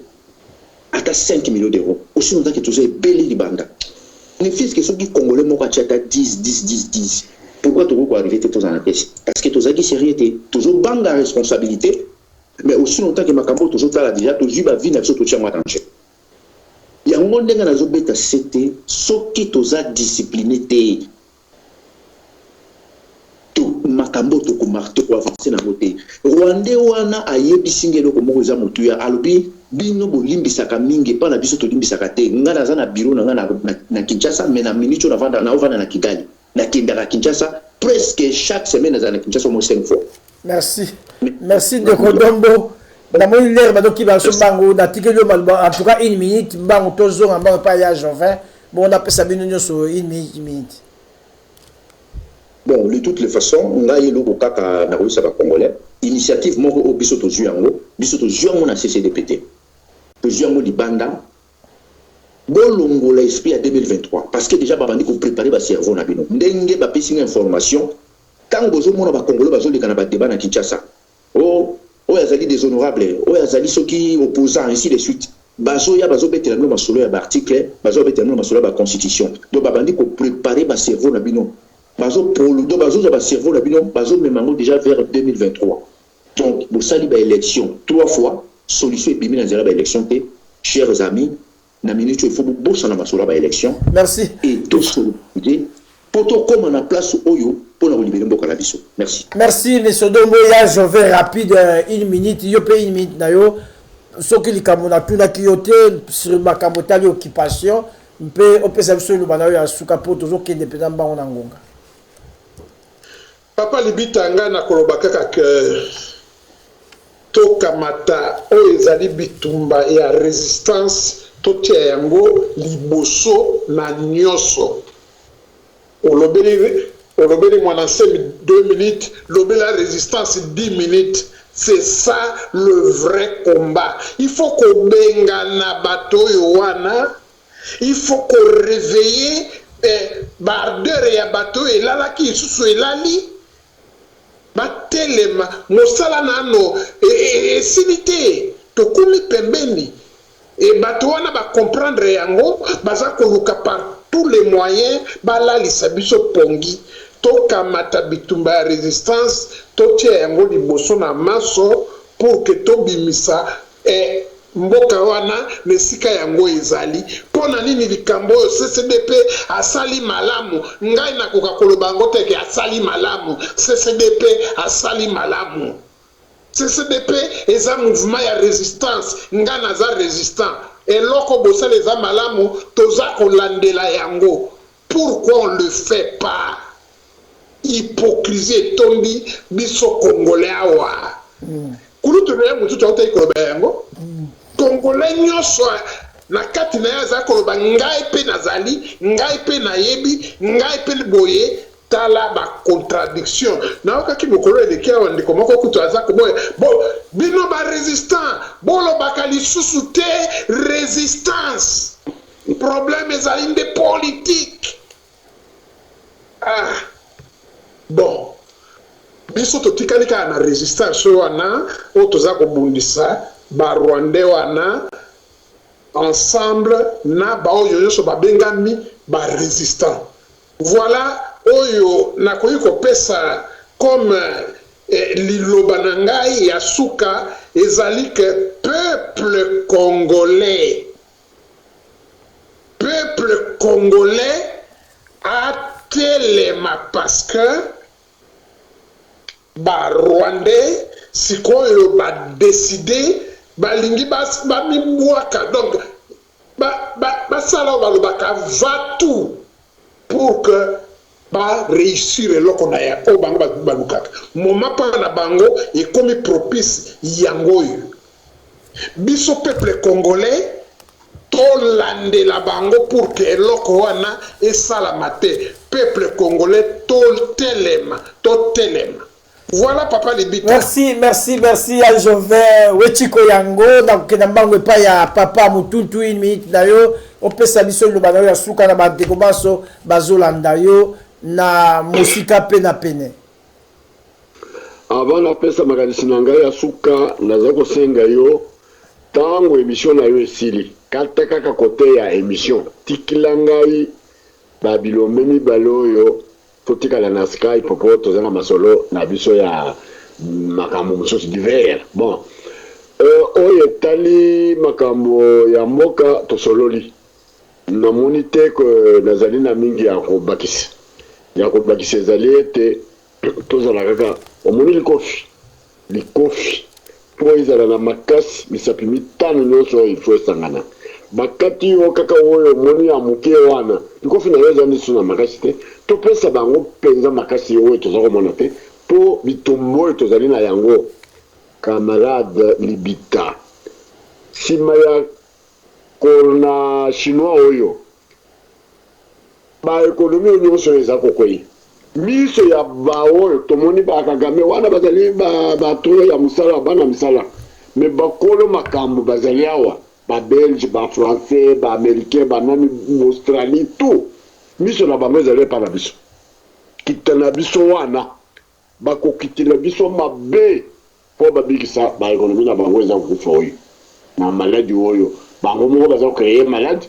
S5: à 5 millions d'euros, aussi longtemps que toujours belé les bandes. Les fils qui sont dit Congolais, moi, quand tu as 10. Pourquoi tu veux arriver tous dans la caisse? Parce que tous qui sérieux, toujours bande la responsabilité, mais aussi longtemps que Makambo, toujours là déjà, toujours va vivre sur tout le monde. Il y a un monde dans la zone bêta, c'était ce qui tous a discipliné. Makambo to kumarto ko avancer na voter Rwandais wana ayebisinge loko moko za mutu ya alobi bino bolimbisaka mingi pa na biso to limbisaka te ngana za na bureau na Kinshasa mais na minute na vanda na Kigali na kindaka Kinshasa presque chaque semaine na Kinshasa au moins 5 fois.
S2: Merci de Kodombo na moni l'air badoki ba so bango na tikelo en tout cas 1 minute bango tozo ngamba pa ya Jovin bon on appelle ça bino nyoso 1 minute.
S5: Bon, de toutes les façons, on a eu le kaka na Russie ba congolais. Initiative moko o biso to juango na CCDPT. To juango di banda. Bolongo la esprit à 2023 parce que déjà babandi ko préparer ba cerveau na bino. Ndenge ba pesi information tant bozo mona ba congolais bazo likana ba débat na Kinshasa. Oh yazali déshonorable, yazali soki opposant ainsi de suite. Bazo betela no masolo ya ba article, bazo betela no masolo ya ba constitution. Donc babandi ko préparer ba cerveau na bino. Bazo ba cerveau na bino, bazo memango déjà vers 2023. Donc pour ça li ba élection 3 fois, solution ebimi na zera ba élection te, chers amis, na minute il faut bosser na masolo ba élection.
S2: Merci.
S5: Et tout ce poto comme na place oyo pour na libérer mboka na biso. Merci.
S2: Merci monsieur Dombo ya Jovin rapide 1 minute yo pe 1 minute na yo soki likambo na tuna kiyote sur makambo tali occupation mpe opesa biso lo bana yo ya suka poto zo kende peza mbango na ngonga.
S3: Papa libitanga na koloba kaka ke tokamata o ezali bitumba ya resistance totia yango liboso na nyoso. Olobeli mwana 2 minutes, la résistance 10 minutes. C'est ça le vrai combat. Il faut qu'on benga na bato yowana. Il faut qu'on réveille bardeur ya bato elala ki susu elali. Batelema mosala nano silite tokumi pembeni. Et bato wana ba comprendre yango baza koluka par tous les moyens balalisa biso pongi tokamata bitumba ya résistance totia yango liboso na maso pour que tobimisa mboka wana nesika yango ezali pona nini likambo oyo CCDP asali malamu ngai nakoka koloba ngo teke asali malamu CCDP asali malamu CCDP eza mouvement ya résistance nga naza résistant eloko bosala eza malamu toza kolandela yango. Pourquoi on le fait pas? Hypocrisie etombi biso congolais awa kulutu na mutu tauta ikoloba yango congolais nyoso na kati na ya za koloba ngai pe nazali ngai pe nayebi ngai pe boye tala ba contradiction na okaki mokolo eleki awa ndeko moko kutu aza koboye bo bino ba résistant bolo bakali susu te résistance problème ezali nde politique. Bon biso totikali kaka na résistance wana oyo toza kobundisa barwandais wana ensemble na baoyo nyonso babengami barésistant. Voilà oyo nakoki kopesa comme liloba na ngai ya suka ezali ke peuple congolais atelema parce que ba rwandais sikoyo ba décider balingi bamibwaka donc basala balobaka va tout pour que ba réussir eloko na ya o bango balukaka moma pa na bango ekomi propice yango oyo biso peuple congolais tolandela bango pour que eloko wana esalama te. Peuple congolais totelema. Voilà papa Libita.
S2: Merci à Jovin Wechiko Yango donc na bango pa ya papa mutuntu 1 minute dayo opesa biso lo bana ya suka na bandeko baso bazolanda yo na musika pena pene.
S4: Avant na pesa makanisi na ngai ya suka naza kosenga yo tango émission na yo esili kata kaka kote ya émission tikila ngai babilombe mibalo yo totikala na Skype popo tozanga masolo na biso ya makambo mosusu divers. Bon oyo etali makambo ya mboka tosololi namoni te ko nazali na mingi ya kobakisa ezali ete tozala kaka omoni likofi po ezala na makasi misapi mitano nyonso ifo esangana bakati yo kaka oyo omoni ya moke wana likofi na yo eza ndiso na makasi te topesa bango mpenza makasi oyo toza komona te po bitumbu oyo tozali na yango camarade Libita sima ya corona chinois oyo ba économie nyonso eza kokoyi miso ya baoyo tomoni bakagame wana bazali bato ya musala bana misala me bakolo makambo bazali awa ba belge ba français ba américain ba nani australie tout miso na bango ezali epa na biso kita na biso wana bakokitila biso mabe mpo babikisa baekonomi na bango eza kokufa oyo na maladi oyo bango moko baza kokreye maladi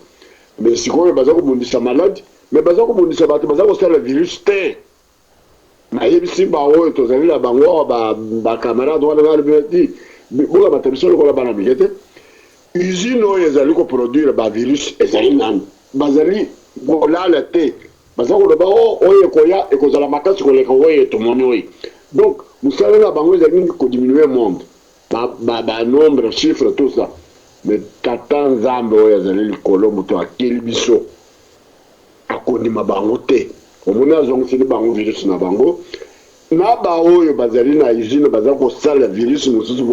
S4: me sikoyo baza kobundisa maladi me baza kobundisa bato baza kosala virus te nayebisi baoyo tozali na bango awa bakamarade wana nalibeti boka bato biso lokola bana mike te usine oyo ezali koproduire bavirus ezali nani bazali kolala te baza koloba oyo ekoya ekozala makasi koleka oyo tomoni oyo donc mosala na bango ezali kodiminue monde banombre chiffre tout ça mais tata nzambe oyo azali likolo moto akeli biso akondima bango te omoni azongiseli bango virus na bango na baoyo bazali na usine baza kosala virus mosusu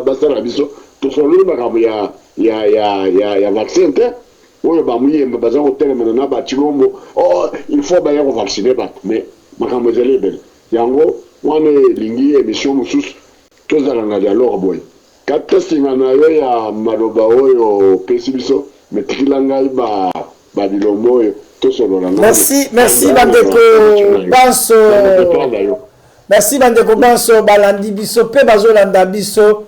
S4: basala biso tosololi makambo ya vaccin te oyo bamuyemba baza kotelemana na bachilombo il faut baya kovaccine bato mais makambo ezali ebele yango wana elingi émission mosusu tozala na dialogue boye kata singa na yo ya maloba oyo opesi biso me tikila ngai babilombo oyo tosolola
S2: merci bandeko banso merci bandeko banso balandi biso mpe bazolanda biso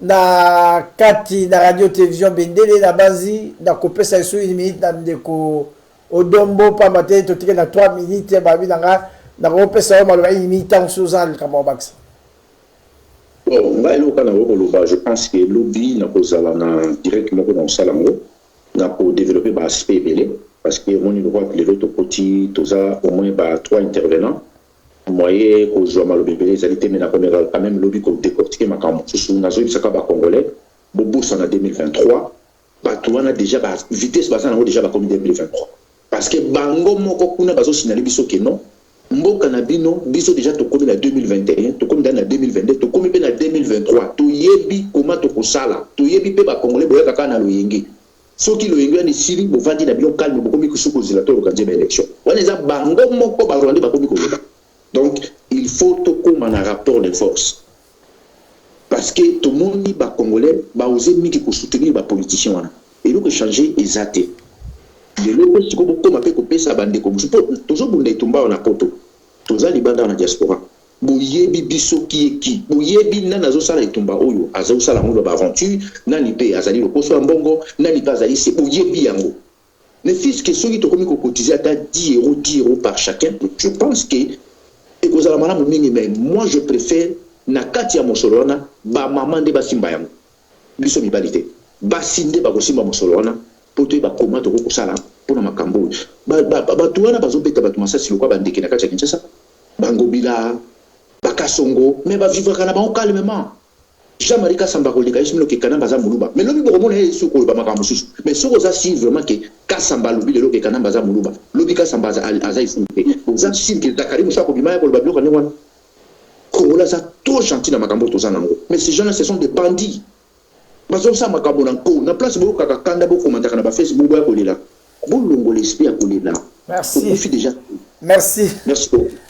S2: na kati na radio télévision bendele na bazi na kopesa biso 1 minute na ndeko odombo pamba te totike na 3 minutes babi nanga na kopesa yo maloba 1 minute ntango sozala likambo bakisa
S5: ngai eloka na kokoloba je pense que lobi na kozala na direct moko na kosala yango na kodévelopper baaspect ebele parce que omoni lokwa lelo tokoti toza au moins 3 intervenants moyen kozwa maloba ebele ezali te me na komeka quand même lobi kodécortiquer makambo mosusu nazoyebisaka bacongolais bobusa na 2023 bato wana déjà vitesse baza nango déjà bakomi 2023 parce que bango moko kuna bazosignale biso ke non mboka na bino biso déjà tokomi na 2021 tokomi na 2022 tokomi pe na 2023 toyebi koma tokosala toyebi pe bacongolais boyaka kaka na loyenge soki loyenge wana esili bovandi na bino calme bokomi kosukozela to lokanzi ba élection wana eza bango moko barwande bakomi koloba donc il faut tokoma na rapport de force parce que tomoni bacongolais baoze mingi kosoutenir bapoliticien wana eloko échanger eza te lelo mpe siko bokoma mpe kopesa bandeko mosusu mpo tozobunda etumba wana poto toza libanda na diaspora boyebi biso ki boyebi nani azosala etumba oyo azosala yango baaventure nani mpe azali lokoso ya mbongo nani mpe azali se boyebi yango ne fiske soki tokomi kokotize ata 10 euros par chacun je pense que ekozala malamu mingi mais moi je préfère na kati ya mosolo wana bamama nde basimba yango biso mibali te basi nde bakosimba mosolo wana po toyeba koma tokokosala mpona makambo oyo bato wana bazobeta bato masasi lokwa bandeke na kati ya kinshasa bangobila bakasongo me bavivaka na bango calmement Jean-Marie Kasamba koleka yesu mino ke kanamba za muluba mais lobi bokomona yesu koloba makambo mosusu mais soko za si vraiment ke Kasamba lobi lelo ke kanamba za muluba lobi Kasamba aza ifunte za si ke takari musa ko bimaya koloba biloko ne wana Kongola za trop gentil na makambo toza nango mais ces gens là ce sont des bandits bazosa makambo na nko na place boko kaka kanda boko mandaka na ba Facebook boya kolela bolongo l'esprit ya kolela
S2: merci
S5: déjà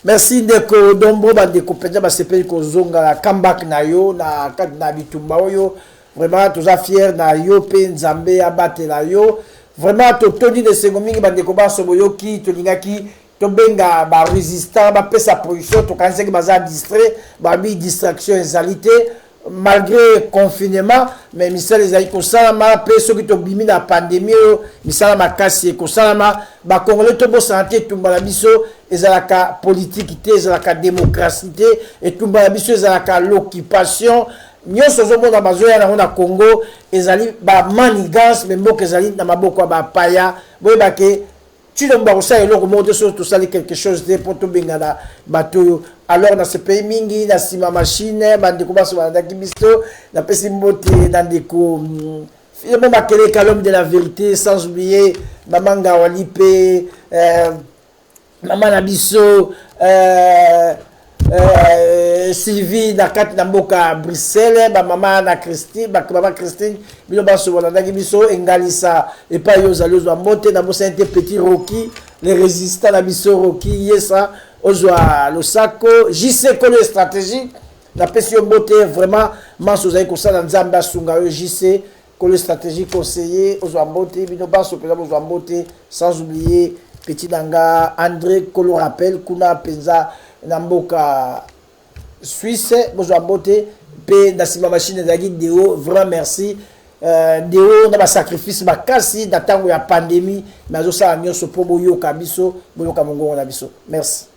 S2: merci ndeko dombo bandeko penza basepeli kozonga la comeback na yo na kati na bitumba oyo vraiment toza fier na yo pe nzambe abatela yo vraiment totoni de sengo mingi bandeko baso boyoki tolingaki tobenga ba résistant ba pesa position to kanzeki baza distrait ba bi distraction ezalité malgré confinement mais misala ezali kosalama mpe soki tobimi na pandémie oyo misala makasi ekosalama bacongolais tobosana te etumba na biso ezalaka politique te ezalaka démocratie te etumba na biso ezalaka l'occupation nyonso ozomona bazoya nango na Congo ezali bamanigance me mboka ezali na maboko ya bapaya boyebake tino bakosala eloko moko te soki tosali quelque chose te mpo tobengana bato oyo alors na ce pays mingi na nsima machine bandeko baso balandaki biso napesi mbote na ndeko filemo makeleka l'homme de la vérité sans oublier mama ngawali mpe mama na biso Sylvie na kati na mboka Bruxelles ba mama na Christine ba mama Christine bino ba so wala ndaki biso engalisa et pas yo zalozo monter na bo sainte petit Rocky les résistants na biso Rocky yesa ozwa losako JC Kolo stratégique na pesi yo mbote vraiment manso zai ko sala nzamba sunga yo JC Kolo stratégique conseiller ozwa mbote bino ba so peza ozwa mbote sans oublier petit danga André Kolo rappel kuna penza na mboka Suisse, bonjour beauté, pe nasima machine zaki Deo, vraiment merci. Deo na ba sacrifice ba kasi na tango ya pandémie, mais azo sa nyoso po boyo kabiso, boyo kamongo na biso. Merci.